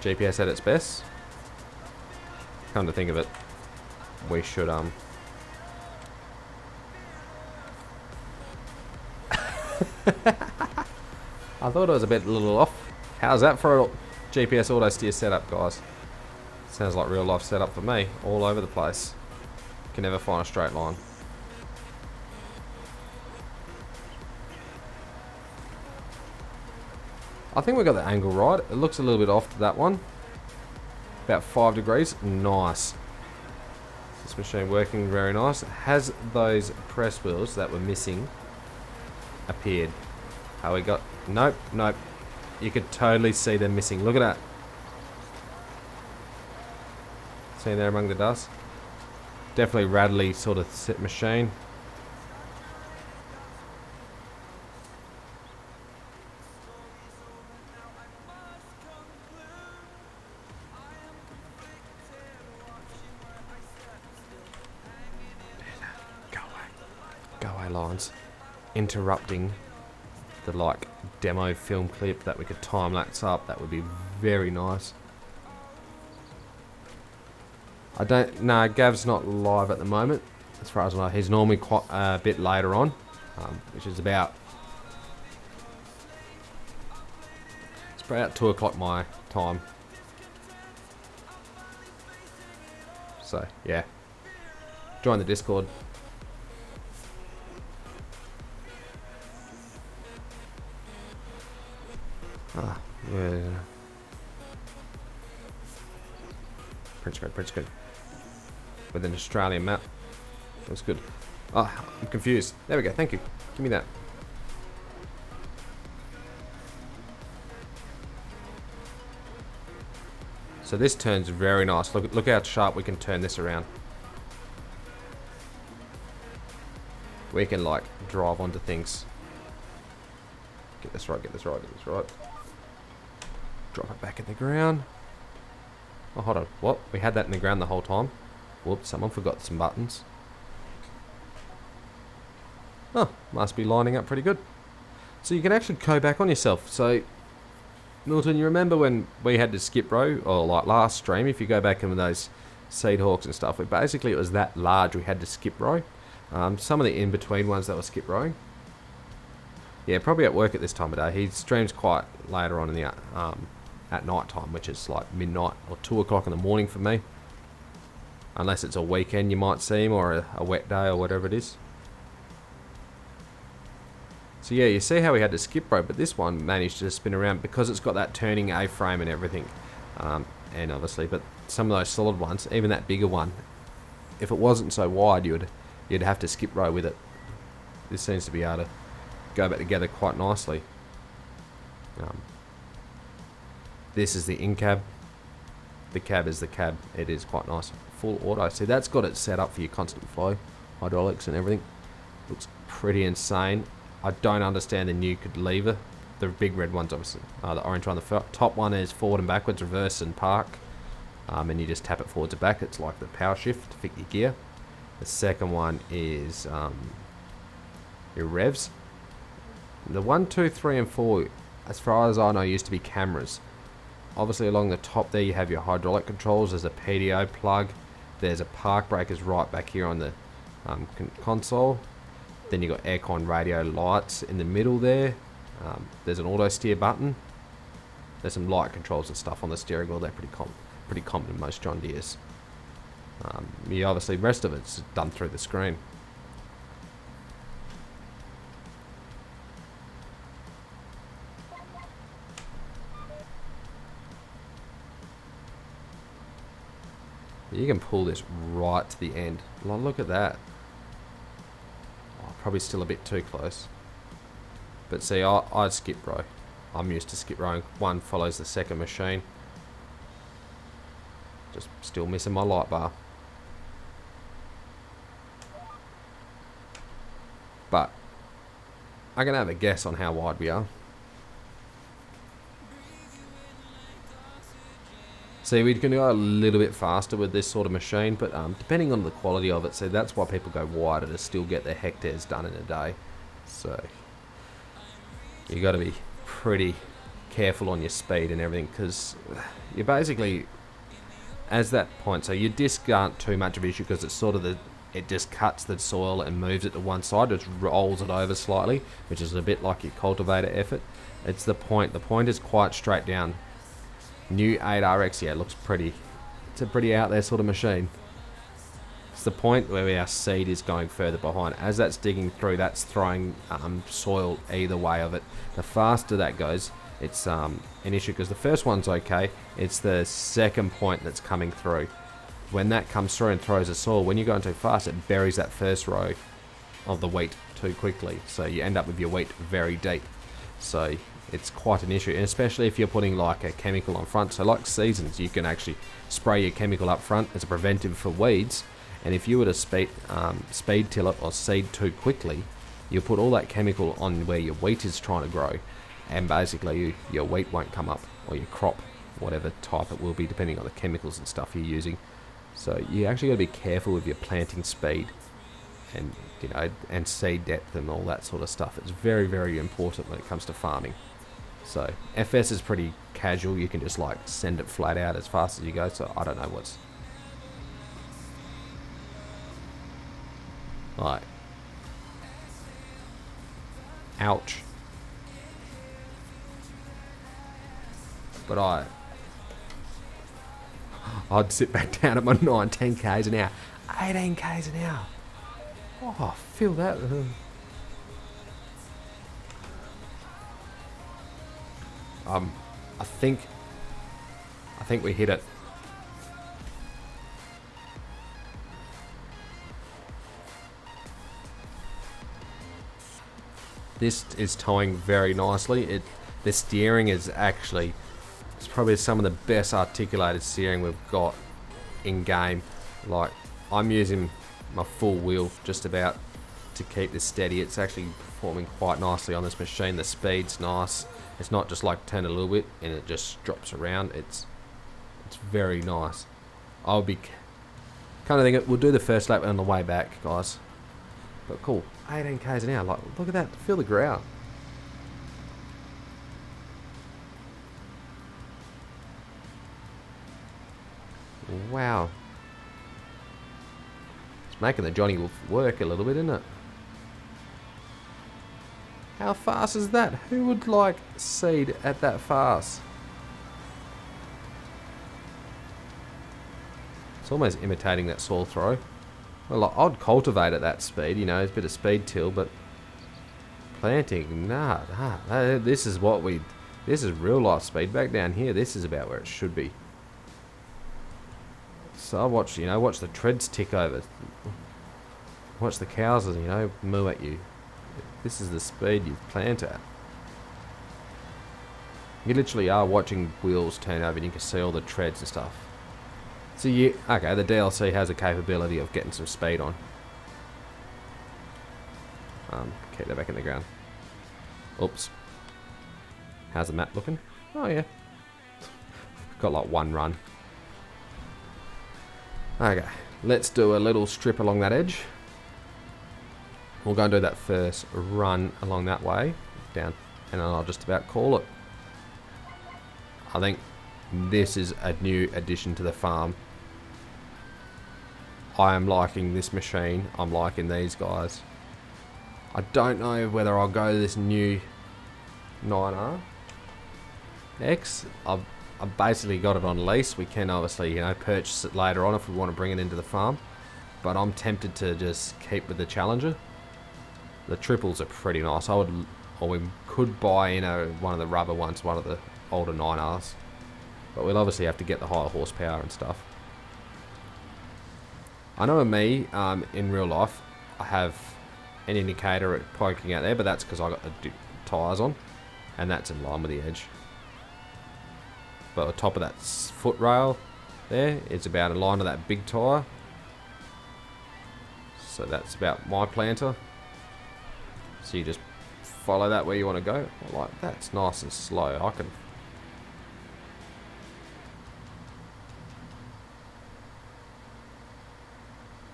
GPS at its best. Come to think of it, we should I thought it was a little off. How's that for a GPS auto steer setup, guys? Sounds like real life setup for me. All over the place. Can never find a straight line. I think we got the angle right. It looks a little bit off to that one. About 5 degrees. Nice. This machine working very nice. Has those press wheels that were missing appeared? How we got... Nope, nope. You could totally see them missing. Look at that. See there among the dust? Definitely rattly sort of set machine. Go away, lines. Interrupting the like demo film clip that we could time lapse up. That would be very nice. I don't... Nah, Gav's not live at the moment, as far as I know. He's normally quite a bit later on, which is about... It's about 2 o'clock my time. So, yeah. Join the Discord. Ah, yeah. Print code. With an Australian map. Looks good. Oh, I'm confused. There we go, thank you. Give me that. So this turns very nice. Look how sharp we can turn this around. We can like drive onto things. Get this right. Drop it back in the ground. Oh, hold on. What? We had that in the ground the whole time? Whoops, someone forgot some buttons. Oh, must be lining up pretty good. So you can actually go back on yourself. So, Milton, you remember when we had to skip row, or like last stream, if you go back in with those seed hawks and stuff, basically it was that large we had to skip row. Some of the in-between ones that were skip rowing. Yeah, probably at work at this time of day. He streams quite later on in the at night time, which is like midnight or 2 o'clock in the morning for me. Unless it's a weekend you might see him, or a wet day or whatever it is. So yeah, you see how we had to skip rope, but this one managed to spin around because it's got that turning A-frame and everything. And obviously, but some of those solid ones, even that bigger one, if it wasn't so wide, you'd have to skip row with it. This seems to be able to go back together quite nicely. This is the in-cab. The cab is the cab. It is quite nice. Full auto. See, that's got it set up for your constant flow, hydraulics and everything. Looks pretty insane. I don't understand the new lever. The big red ones, obviously. The orange one. The top one is forward and backwards, reverse and park. And you just tap it forwards and back. It's like the power shift to fit your gear. The second one is your revs. The 1, 2, 3 and 4, as far as I know, used to be cameras. Obviously along the top there you have your hydraulic controls. There's a PDO plug. There's a park breakers right back here on the console. Then you've got aircon radio lights in the middle there. There's an auto steer button. There's some light controls and stuff on the steering wheel. They're pretty common in most John Deeres. Obviously the rest of it's done through the screen. You can pull this right to the end. Look at that. Oh, probably still a bit too close. But see, I'd skip row. I'm used to skip rowing. One follows the second machine. Just still missing my light bar. But I can have a guess on how wide we are. See, we can go a little bit faster with this sort of machine, but depending on the quality of it, so that's why people go wider, to still get their hectares done in a day. So you got to be pretty careful on your speed and everything, because you basically, as that point, so your disc aren't too much of an issue, because it's sort of it just cuts the soil and moves it to one side, it rolls it over slightly, which is a bit like your cultivator effort. It's the point. The point is quite straight down. New 8RX, yeah, it looks pretty. It's a pretty out there sort of machine. It's the point where our seed is going further behind. As that's digging through, that's throwing soil either way of it. The faster that goes, it's an issue, because the first one's okay. It's the second point that's coming through. When that comes through and throws the soil, when you're going too fast, it buries that first row of the wheat too quickly. So you end up with your wheat very deep. So it's quite an issue, and especially if you're putting like a chemical on front. So like seasons, you can actually spray your chemical up front as a preventive for weeds. And if you were to speed till it or seed too quickly, you'll put all that chemical on where your wheat is trying to grow, and basically your wheat won't come up, or your crop, whatever type it will be, depending on the chemicals and stuff you're using. So you actually got to be careful with your planting speed, and and seed depth and all that sort of stuff. It's very, very important when it comes to farming. So FS is pretty casual. You can just like send it flat out as fast as you go. So I don't know what's like. Ouch. But I'd sit back down at my 10 k's an hour, 18 k's an hour. Oh, feel that. I think we hit it. This is towing very nicely. The steering is actually, it's probably some of the best articulated steering we've got in game. Like, I'm using my full wheel just about to keep this steady. It's actually performing quite nicely on this machine. The speed's nice. It's not just like turn a little bit and it just drops around. It's very nice. I'll be kind of thinking we'll do the first lap on the way back, guys. But cool, 18 k's an hour. Like, look at that. Feel the ground. Wow. It's making the Johnny work a little bit, isn't it? How fast is that? Who would like seed at that fast? It's almost imitating that soil throw. Well, like, I'd cultivate at that speed, it's a bit of speed till, but planting, nah. This is real life speed. Back down here, this is about where it should be. So I watch the treads tick over. Watch the cows, moo at you. This is the speed you plant at. You literally are watching wheels turn over and you can see all the treads and stuff. So okay, the DLC has a capability of getting some speed on. Keep that back in the ground. Oops. How's the map looking? Oh yeah. Got like one run. Okay, let's do a little strip along that edge. We'll go and do that first run along that way, down, and then I'll just about call it. I think This is a new addition to the farm. I am liking this machine. I'm liking these guys. I don't know whether I'll go to this new 9R X. I've basically got it on lease. We can obviously, purchase it later on if we want to bring it into the farm. But I'm tempted to just keep with the Challenger. The triples are pretty nice. We could buy, one of the rubber ones, one of the older 9Rs. But we'll obviously have to get the higher horsepower and stuff. I know me, in real life, I have an indicator poking out there, but that's because I got the tyres on, and that's in line with the edge. But on top of that foot rail there, it's about in line with that big tyre. So that's about my planter. So you just follow that where you want to go. Like, that's nice and slow.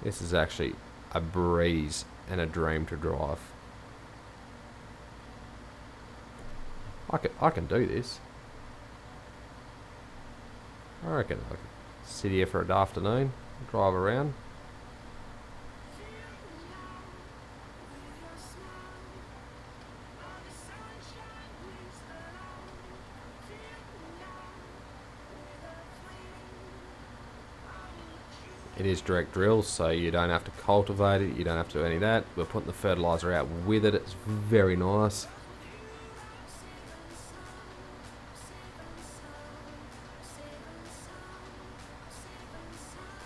This is actually a breeze and a dream to drive. I can do this. I reckon I can sit here for an afternoon, drive around. It is direct drill, so you don't have to cultivate it, you don't have to do any of that. We're putting the fertiliser out with it, it's very nice.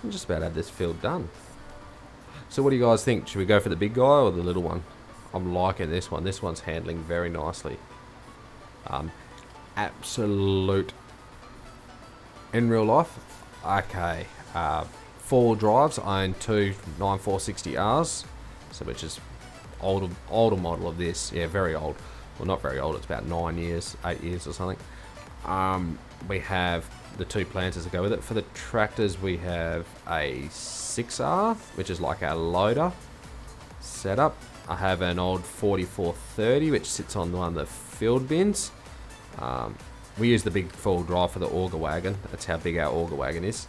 I'm just about to have this field done. So what do you guys think? Should we go for the big guy or the little one? I'm liking this one. This one's handling very nicely. Absolute. In real life, okay. Four-wheel drives. I own two 9460Rs, so which is older model of this. Yeah, very old. Well, not very old. It's about 9 years, 8 years or something. We have the two planters that go with it. For the tractors, we have a 6R, which is like our loader setup. I have an old 4430, which sits on one of the field bins. We use the big four-wheel drive for the auger wagon. That's how big our auger wagon is.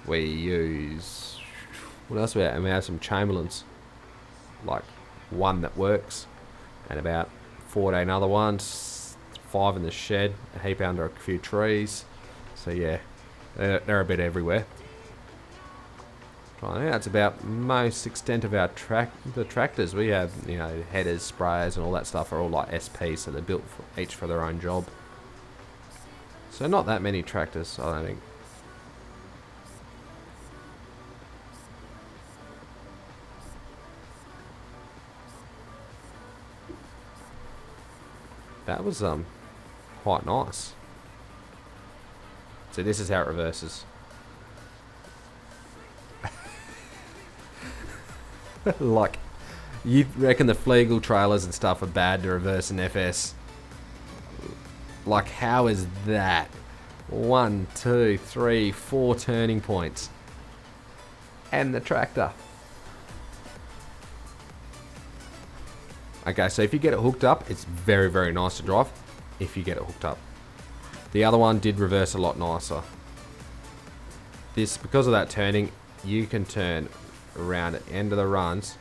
We use... what else we have? And we have some Chamberlains. Like one that works. And about 14 other ones. 5 in the shed. A heap under a few trees. So yeah, they're a bit everywhere. That's about most extent of our the tractors. We have, headers, sprayers and all that stuff are all like SP, so they're built each for their own job. So not that many tractors, I don't think. That was quite nice. So this is how it reverses. Like, you reckon the Flegel trailers and stuff are bad to reverse an FS? Like, how is that? 1, 2, 3, 4 turning points. And the tractor. Okay, so if you get it hooked up, it's very, very nice to drive. If you get it hooked up. The other one did reverse a lot nicer. This, because of that turning, you can turn around at the end of the runs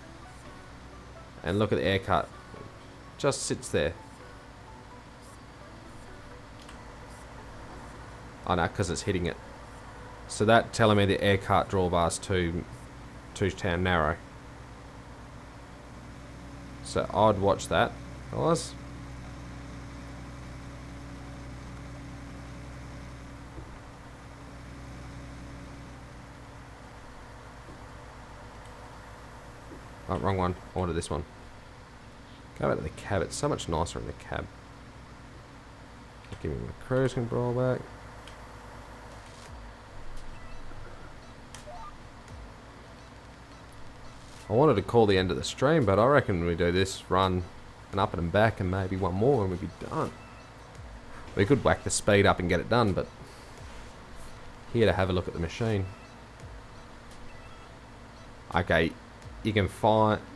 and look at the air cut. Just sits there. Oh no, because it's hitting it. So that telling me the air cut drawbar's too narrow. So I'd watch that, guys. Oh, wrong one. I wanted this one. Go back to the cab. It's so much nicer in the cab. Give me my cruise control back. I wanted to call the end of the stream, but I reckon we do this run and up and back and maybe one more and we'd be done. We could whack the speed up and get it done, but here to have a look at the machine. Okay, you can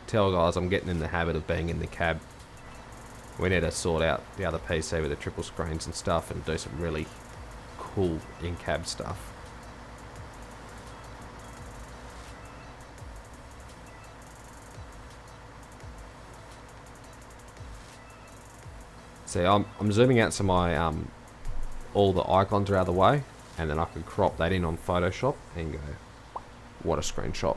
tell guys I'm getting in the habit of being in the cab. We need to sort out the other PC with the triple screens and stuff and do some really cool in-cab stuff. See, I'm zooming out so my all the icons are out of the way, and then I can crop that in on Photoshop and go, what a screenshot.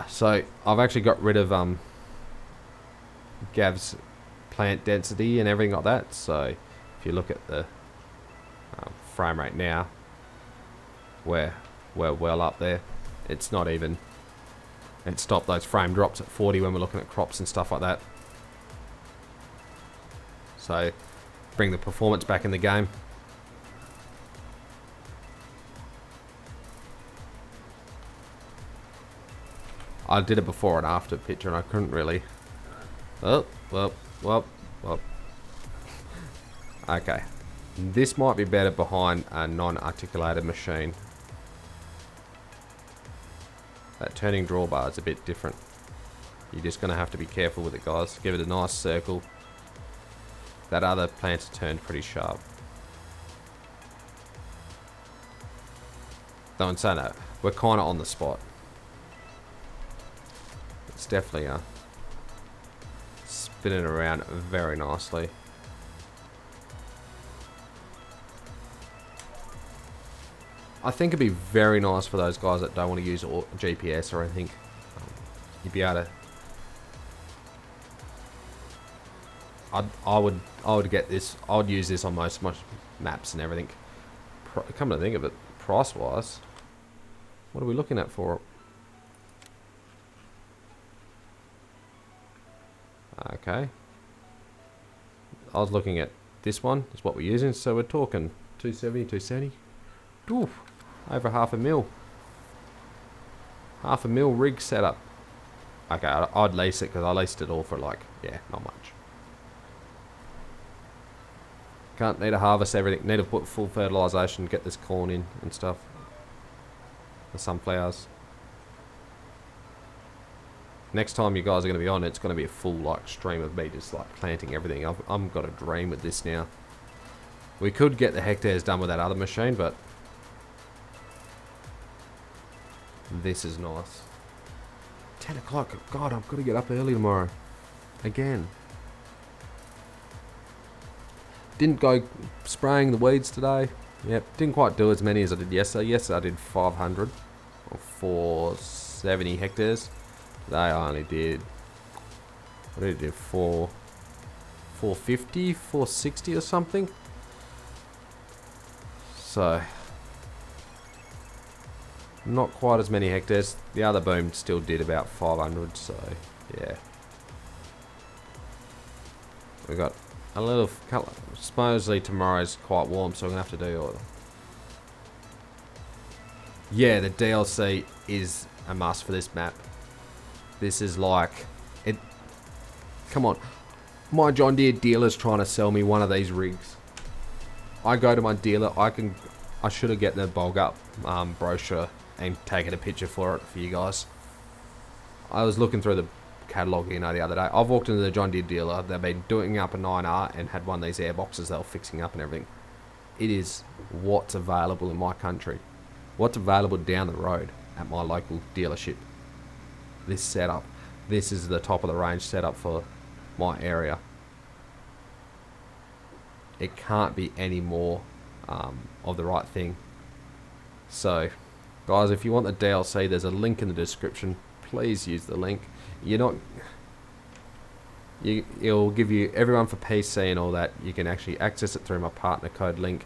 So I've actually got rid of Gav's plant density and everything like that. So if you look at the frame rate now, we're well up there. It's not even. It stopped those frame drops at 40 when we're looking at crops and stuff like that. So bring the performance back in the game. I did it before and after picture and I couldn't really. Oh, well. Okay. This might be better behind a non-articulated machine. That turning drawbar is a bit different. You're just going to have to be careful with it, guys. Give it a nice circle. That other planter turned pretty sharp. Though in saying that, we're kind of on the spot. It's definitely spinning around very nicely. I think it'd be very nice for those guys that don't want to use GPS or anything. You'd be able to. I would get this. I would use this on most maps and everything. Come to think of it, price wise, what are we looking at for it? Okay. I was looking at this one. Is what we're using. So we're talking 270. Oof. Over $500,000. $500,000 rig setup. Okay, I'd lease it because I leased it all for like, yeah, not much. Can't need to harvest everything. Need to put full fertilisation, get this corn in and stuff. The sunflowers. Next time you guys are going to be on, it's going to be a full like stream of me just like planting everything. I've got a dream with this now. We could get the hectares done with that other machine, but this is nice. 10 o'clock. God, I've got to get up early tomorrow. Again. Didn't go spraying the weeds today. Yep, didn't quite do as many as I did yesterday. Yesterday I did 500 or 470 hectares. Today I only did, what did I do, 450, 460 or something. So, not quite as many hectares. The other boom still did about 500, so yeah. We got a little, supposedly tomorrow's quite warm, so we're going to have to do all. Yeah, the DLC is a must for this map. This is like, it. Come on. My John Deere dealer's trying to sell me one of these rigs. I go to my dealer, I should have gotten the BOURGAULT brochure and taken a picture for it for you guys. I was looking through the catalogue, the other day. I've walked into the John Deere dealer. They've been doing up a 9R and had one of these air boxes they were fixing up and everything. It is what's available in my country. What's available down the road at my local dealership. This setup. This is the top of the range setup for my area. It can't be any more of the right thing. So, guys, if you want the DLC, there's a link in the description. Please use the link. It'll give you everyone for PC and all that. You can actually access it through my partner code link.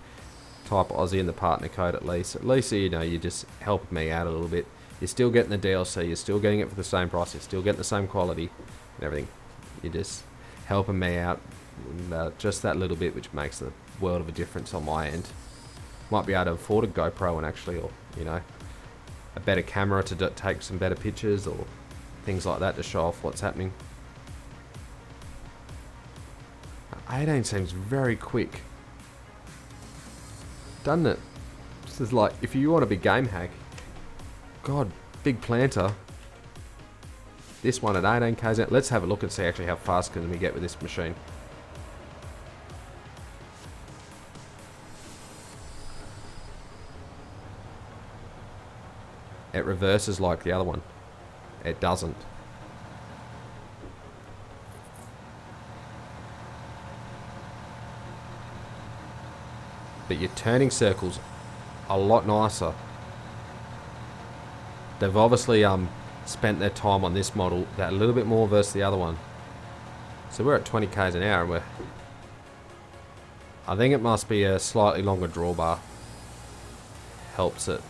Type Aussie in the partner code at least. At least, you just help me out a little bit. You're still getting the DLC. You're still getting it for the same price. You're still getting the same quality and everything. You're just helping me out. Just that little bit, which makes the world of a difference on my end. Might be able to afford a GoPro and actually, or a better camera to take some better pictures or things like that to show off what's happening. 18 seems very quick, doesn't it? This is like, if you want to be game hack, God, big planter, This one at 18 k's an hour. Let's have a look and see actually how fast can we get with this machine. It reverses like the other one. It doesn't. But your turning circles are a lot nicer. They've obviously spent their time on this model that a little bit more versus the other one. So we're at 20 k's an hour and we're... I think it must be a slightly longer drawbar. Helps it.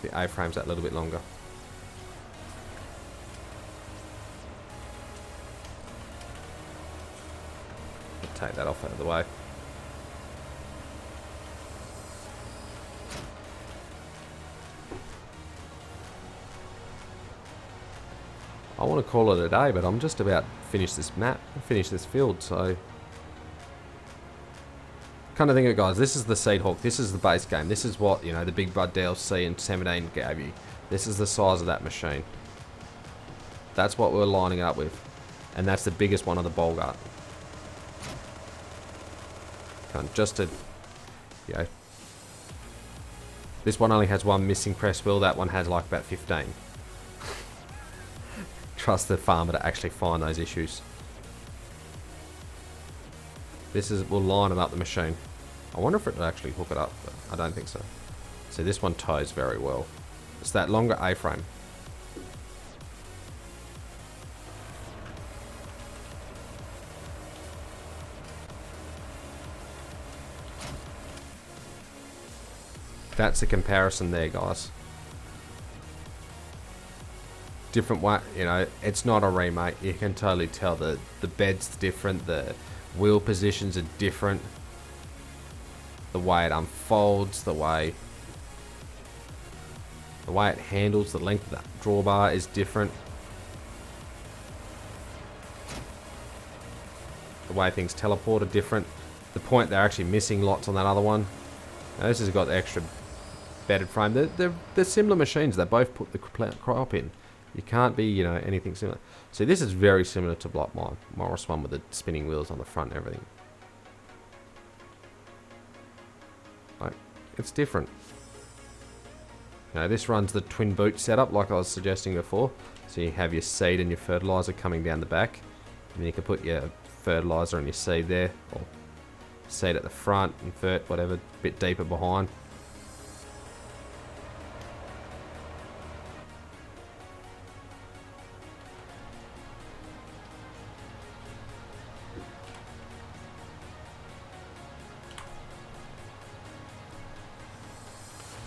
The A-frame's that little bit longer. Take that off out of the way. I want to call it a day, but I'm just about to finish this map, finish this field, so... Kind of think of it, guys, this is the Seed Hawk, this is the base game, this is what, you know, the Big Bud DLC in 17 gave you. This is the size of that machine. That's what we're lining up with. And that's the biggest one of the BOURGAULT. Just to, you know, this one only has one missing press wheel, that one has like about 15. Trust the farmer to actually find those issues. This is, we'll line them up the machine. I wonder if it'll actually hook it up, but I don't think so. So this one tows very well. It's that longer A-frame. That's a comparison there, guys. Different way, you know, it's not a remake. You can totally tell the bed's different, the wheel positions are different. The way it unfolds, the way it handles, the length of that drawbar is different. The way things teleport are different. The point they're actually missing lots on that other one. Now this has got the extra bedded frame. They're similar machines. They both put the crop in. You can't be, you know, anything similar. So this is very similar to my Morris one with the spinning wheels on the front and everything. Like, it's different. You know, this runs the twin boot setup like I was suggesting before. So you have your seed and your fertilizer coming down the back. And then you can put your fertilizer and your seed there. Or seed at the front and fert, whatever, a bit deeper behind.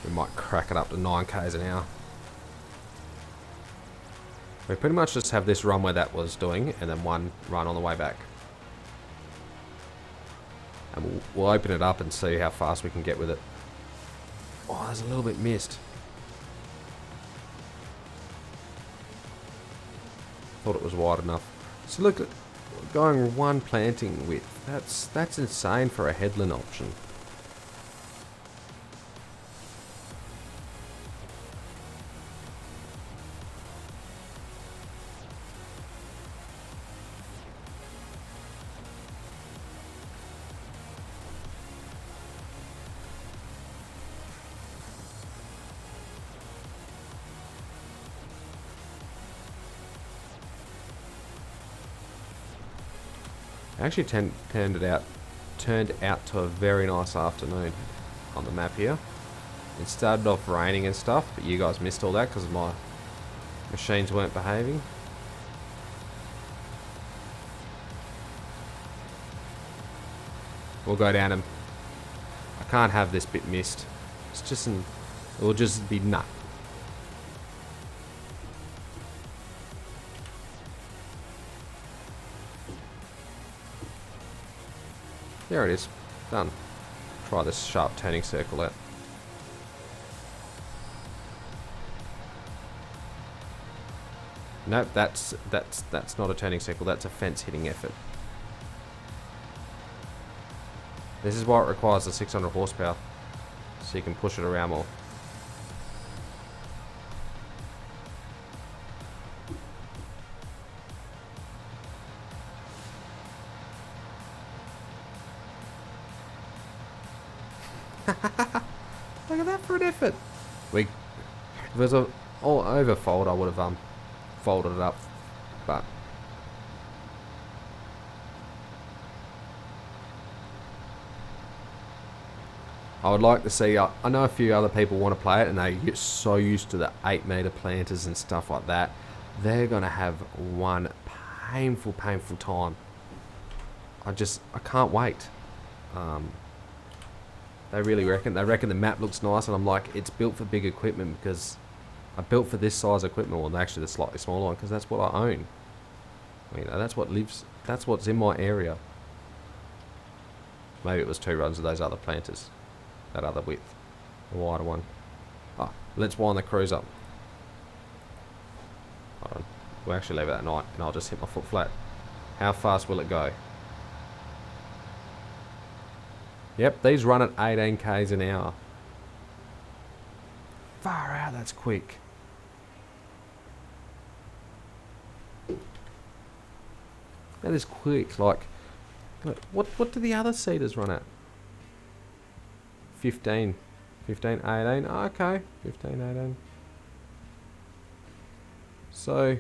We might crack it up to 9 k's an hour. We pretty much just have this run where that was doing, and then one run on the way back. And we'll open it up and see how fast we can get with it. Oh, there's a little bit missed. Thought it was wide enough. So look at going one planting width. That's insane for a headland option. Actually turned out to a very nice afternoon on the map here. It started off raining and stuff, but you guys missed all that because my machines weren't behaving. We'll go down and I can't have this bit missed. It's just it will just be nut. There it is. Done. Try this sharp turning circle out. Nope, that's not a turning circle, that's a fence hitting effort. This is why it requires the 600 horsepower. So you can push it around more. Look at that for an effort. If it was a all over fold, I would have folded it up, but I would like to see. I know a few other people want to play it, and they get so used to the 8-meter planters and stuff like that. They're gonna have one painful time. I can't wait. They reckon the map looks nice, and I'm like, it's built for big equipment because I built for this size equipment, or actually the slightly smaller one, because that's what I own. You know, that's what's in my area. Maybe it was 2 runs of those other planters, that other width, the wider one. Oh, let's wind the cruise up. Hold on. We'll actually leave it at night, and I'll just hit my foot flat. How fast will it go? Yep, these run at 18 k's an hour. Far out, that's quick. That is quick. Like, what do the other seeders run at? 15, 18. Oh, okay, 15, 18. So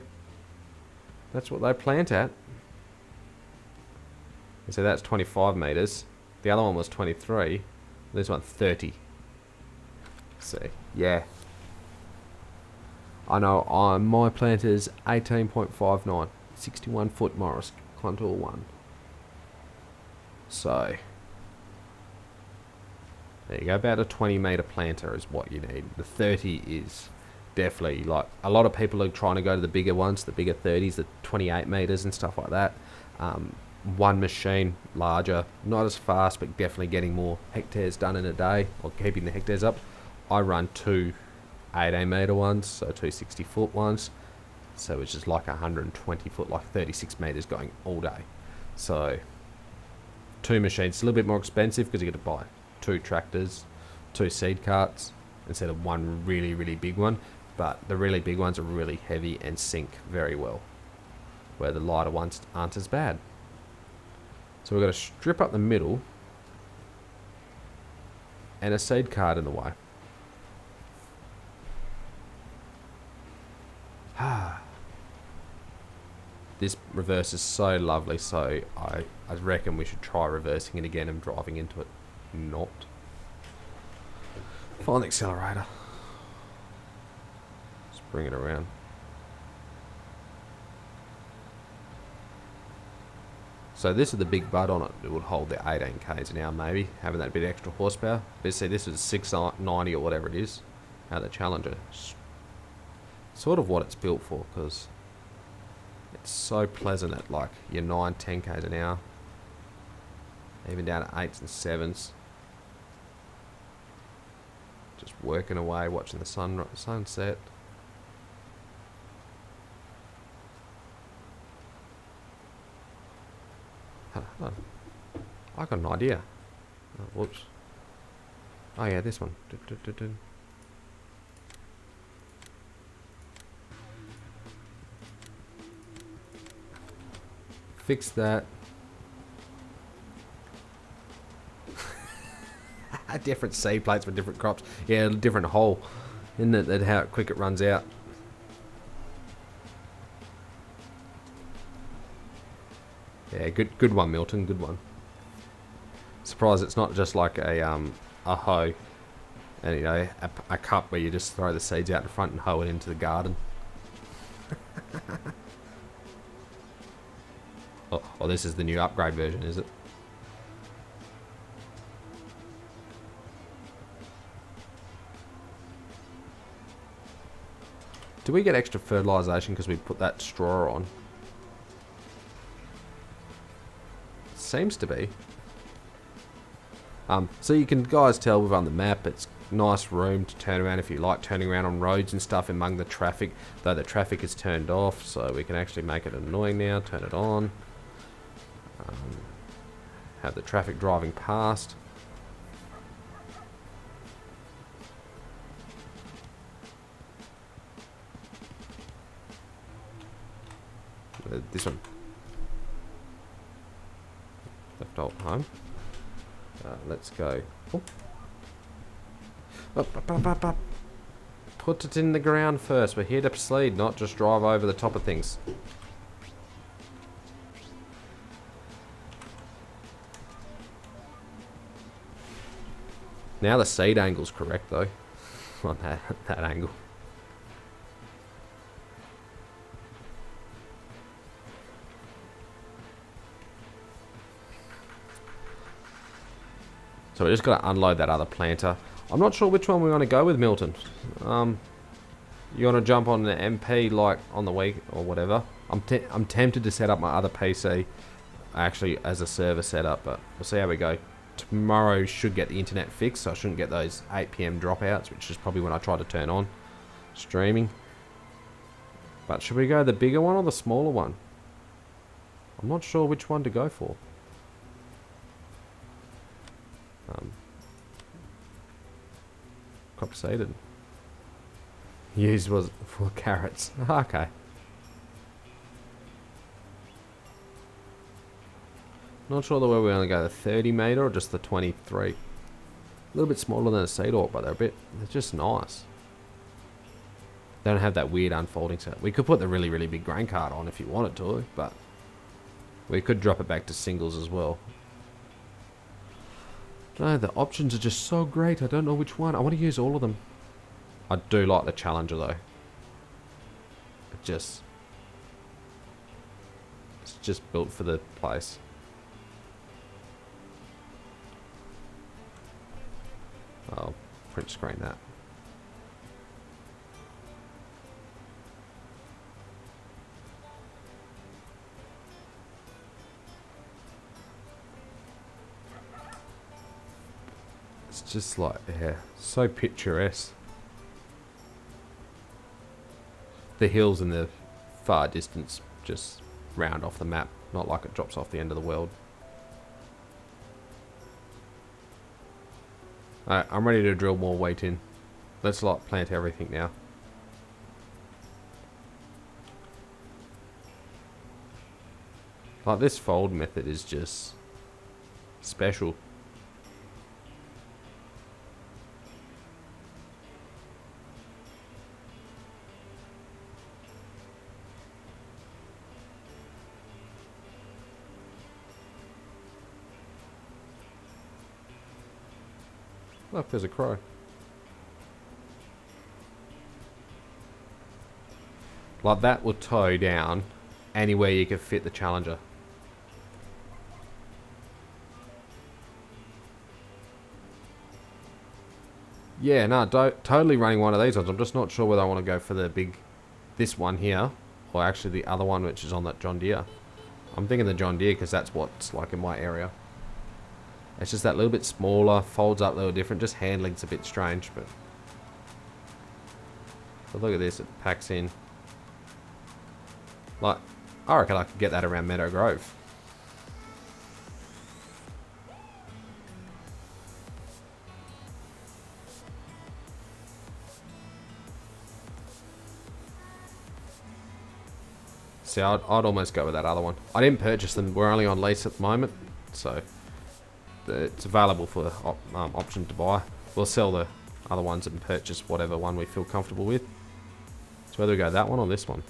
that's what they plant at. And so that's 25 meters. The other one was 23. This one 30. See, yeah. I know. My planter's 18.59, 61 foot Morris contour 1. So there you go. About a 20-meter planter is what you need. The 30 is definitely, like, a lot of people are trying to go to the bigger ones, the bigger 30s, the 28 meters and stuff like that. One machine, larger, not as fast, but definitely getting more hectares done in a day, or keeping the hectares up. I run 2 18-meter ones, so 2 60-foot ones, so it's just like 120 foot, like 36 meters going all day. So 2 machines. It's a little bit more expensive because you got to buy 2 tractors, 2 seed carts instead of one really big one. But the really big ones are really heavy and sink very well, where the lighter ones aren't as bad. So we've got to strip up the middle and a seed cart in the way. This reverse is so lovely, so I reckon we should try reversing it again and driving into it. Not. Find the accelerator. Just bring it around. So this is the big butt on it. It would hold the 18 k's an hour maybe, having that bit of extra horsepower. But see, this is 690 or whatever it is. The Challenger. Sort of what it's built for, because it's so pleasant at like your 9, 10 k's an hour. Even down to 8s and 7s. Just working away, watching the sunset. I got an idea. Oh, whoops. Oh yeah, this one. Fix that. Different seed plates for different crops. Yeah, different hole. Isn't it, that how quick it runs out? Yeah, good one, Milton. Good one. Surprised it's not just like a hoe, and you know, a cup where you just throw the seeds out in front and hoe it into the garden. Oh, this is the new upgrade version, is it? Do we get extra fertilisation because we put that straw on? Seems to be. So you can guys tell we've on the map, it's nice room to turn around if you like turning around on roads and stuff among the traffic, though the traffic is turned off, so we can actually make it annoying now, turn it on. Have the traffic driving past. This one. Left alt home. Let's go. Oh. Up. Put it in the ground first. We're here to proceed, not just drive over the top of things. Now the seed angle's correct though. On that angle. So we just got to unload that other planter. I'm not sure which one we want to go with, Milton. You want to jump on the MP like on the week or whatever? I'm tempted to set up my other PC actually as a server setup, but we'll see how we go. Tomorrow should get the internet fixed, so I shouldn't get those 8 PM dropouts, which is probably when I try to turn on streaming. But should we go the bigger one or the smaller one? I'm not sure which one to go for. Crop seeded. Used was for carrots. Okay. Not sure whether we only go the 30 meter or just the 23. A little bit smaller than a seed orb, but they're just nice. They don't have that weird unfolding set. We could put the really, really big grain cart on if you wanted to, but we could drop it back to singles as well. No, the options are just so great. I don't know which one. I want to use all of them. I do like the Challenger though. It's just built for the place. I'll print screen that. It's just like, yeah, so picturesque. The hills in the far distance just round off the map, not like it drops off the end of the world. Alright, I'm ready to drill more wheat in. Let's like plant everything now. Like this fold method is just special. Look, there's a crow. Like that will tow down anywhere you can fit the Challenger. Yeah, no, totally running one of these ones. I'm just not sure whether I want to go for the big, this one here, or actually the other one which is on that John Deere. I'm thinking the John Deere because that's what's like in my area. It's just that little bit smaller, folds up a little different, just handling's a bit strange, but... But look at this, it packs in. Like, I reckon I could get that around Meadow Grove. See, I'd almost go with that other one. I didn't purchase them, we're only on lease at the moment, so... It's available for option to buy. We'll sell the other ones and purchase whatever one we feel comfortable with. So whether we go that one or this one.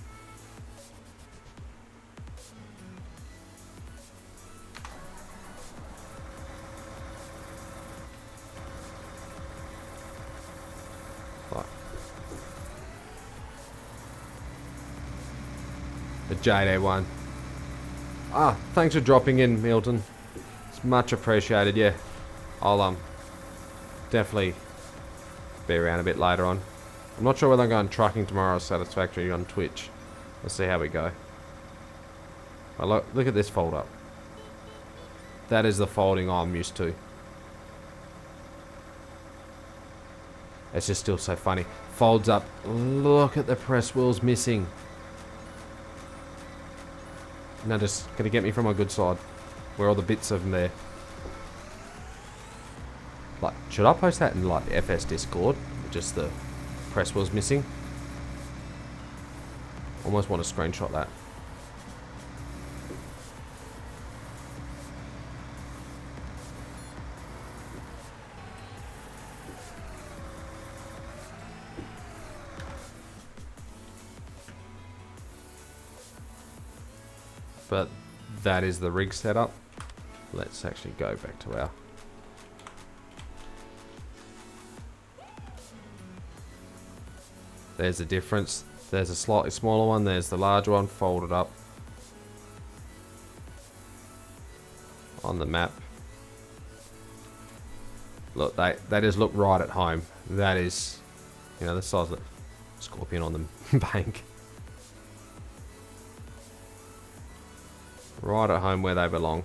Right. The JD one. Ah, thanks for dropping in, Milton. Much appreciated, yeah. I'll definitely be around a bit later on. I'm not sure whether I'm going trucking tomorrow or Satisfactory on Twitch. We'll see how we go. But look at this fold up. That is the folding I'm used to. It's just still so funny. Folds up. Look at the press wheels missing. Now just gonna get me from my good side. Where all the bits of them there. Like, should I post that in like the FS Discord? Just the press wheels missing. Almost want to screenshot that. but that is the rig setup. Let's actually go back to our... There's the difference. There's a slightly smaller one. There's the larger one folded up on the map. Look, they just look right at home. That is, you know, the size of the scorpion on the bank. Right at home where they belong.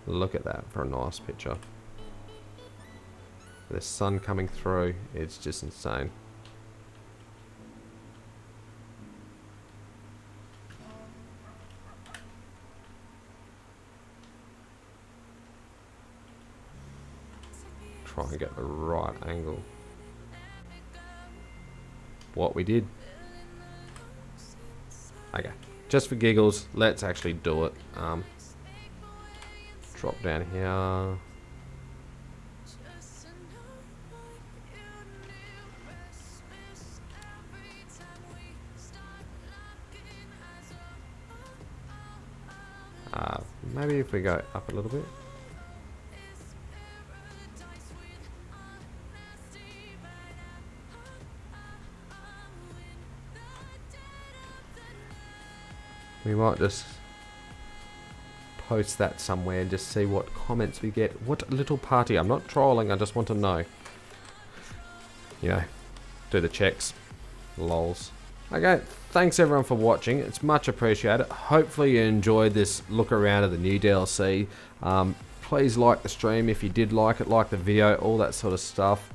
Look at that for a nice picture. The sun coming through, it's just insane. Try and get the right angle. What we did. Okay, just for giggles, let's actually do it. Drop down here. Maybe if we go up a little bit. We might just post that somewhere and just see what comments we get. What little party? I'm not trolling, I just want to know. You know, do the checks. Lols. Okay, thanks everyone for watching. It's much appreciated. Hopefully you enjoyed this look around of the new DLC. Please like the stream if you did like it, like the video, all that sort of stuff.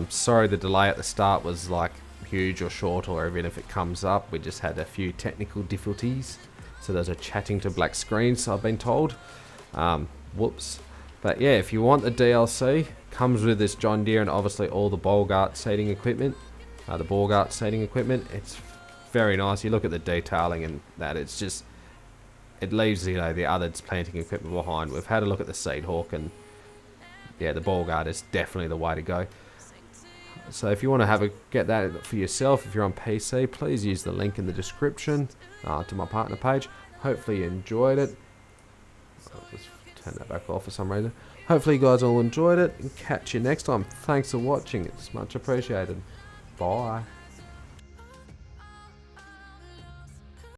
Sorry the delay at the start was like huge or short, or even if it comes up, we just had a few technical difficulties. So there's a chatting to black screens, I've been told. Whoops. But yeah, if you want the DLC, comes with this John Deere and obviously all the BOURGAULT seeding equipment. The BOURGAULT seeding equipment. It's very nice. You look at the detailing and that, it's just, it leaves, you know, the other planting equipment behind. We've had a look at the Seed Hawk, and yeah, the BOURGAULT is definitely the way to go. So if you want to get that for yourself, if you're on PC, please use the link in the description to my partner page. Hopefully you enjoyed it. I'll just turn that back off for some reason. Hopefully you guys all enjoyed it, and catch you next time. Thanks for watching. It's much appreciated. Bye.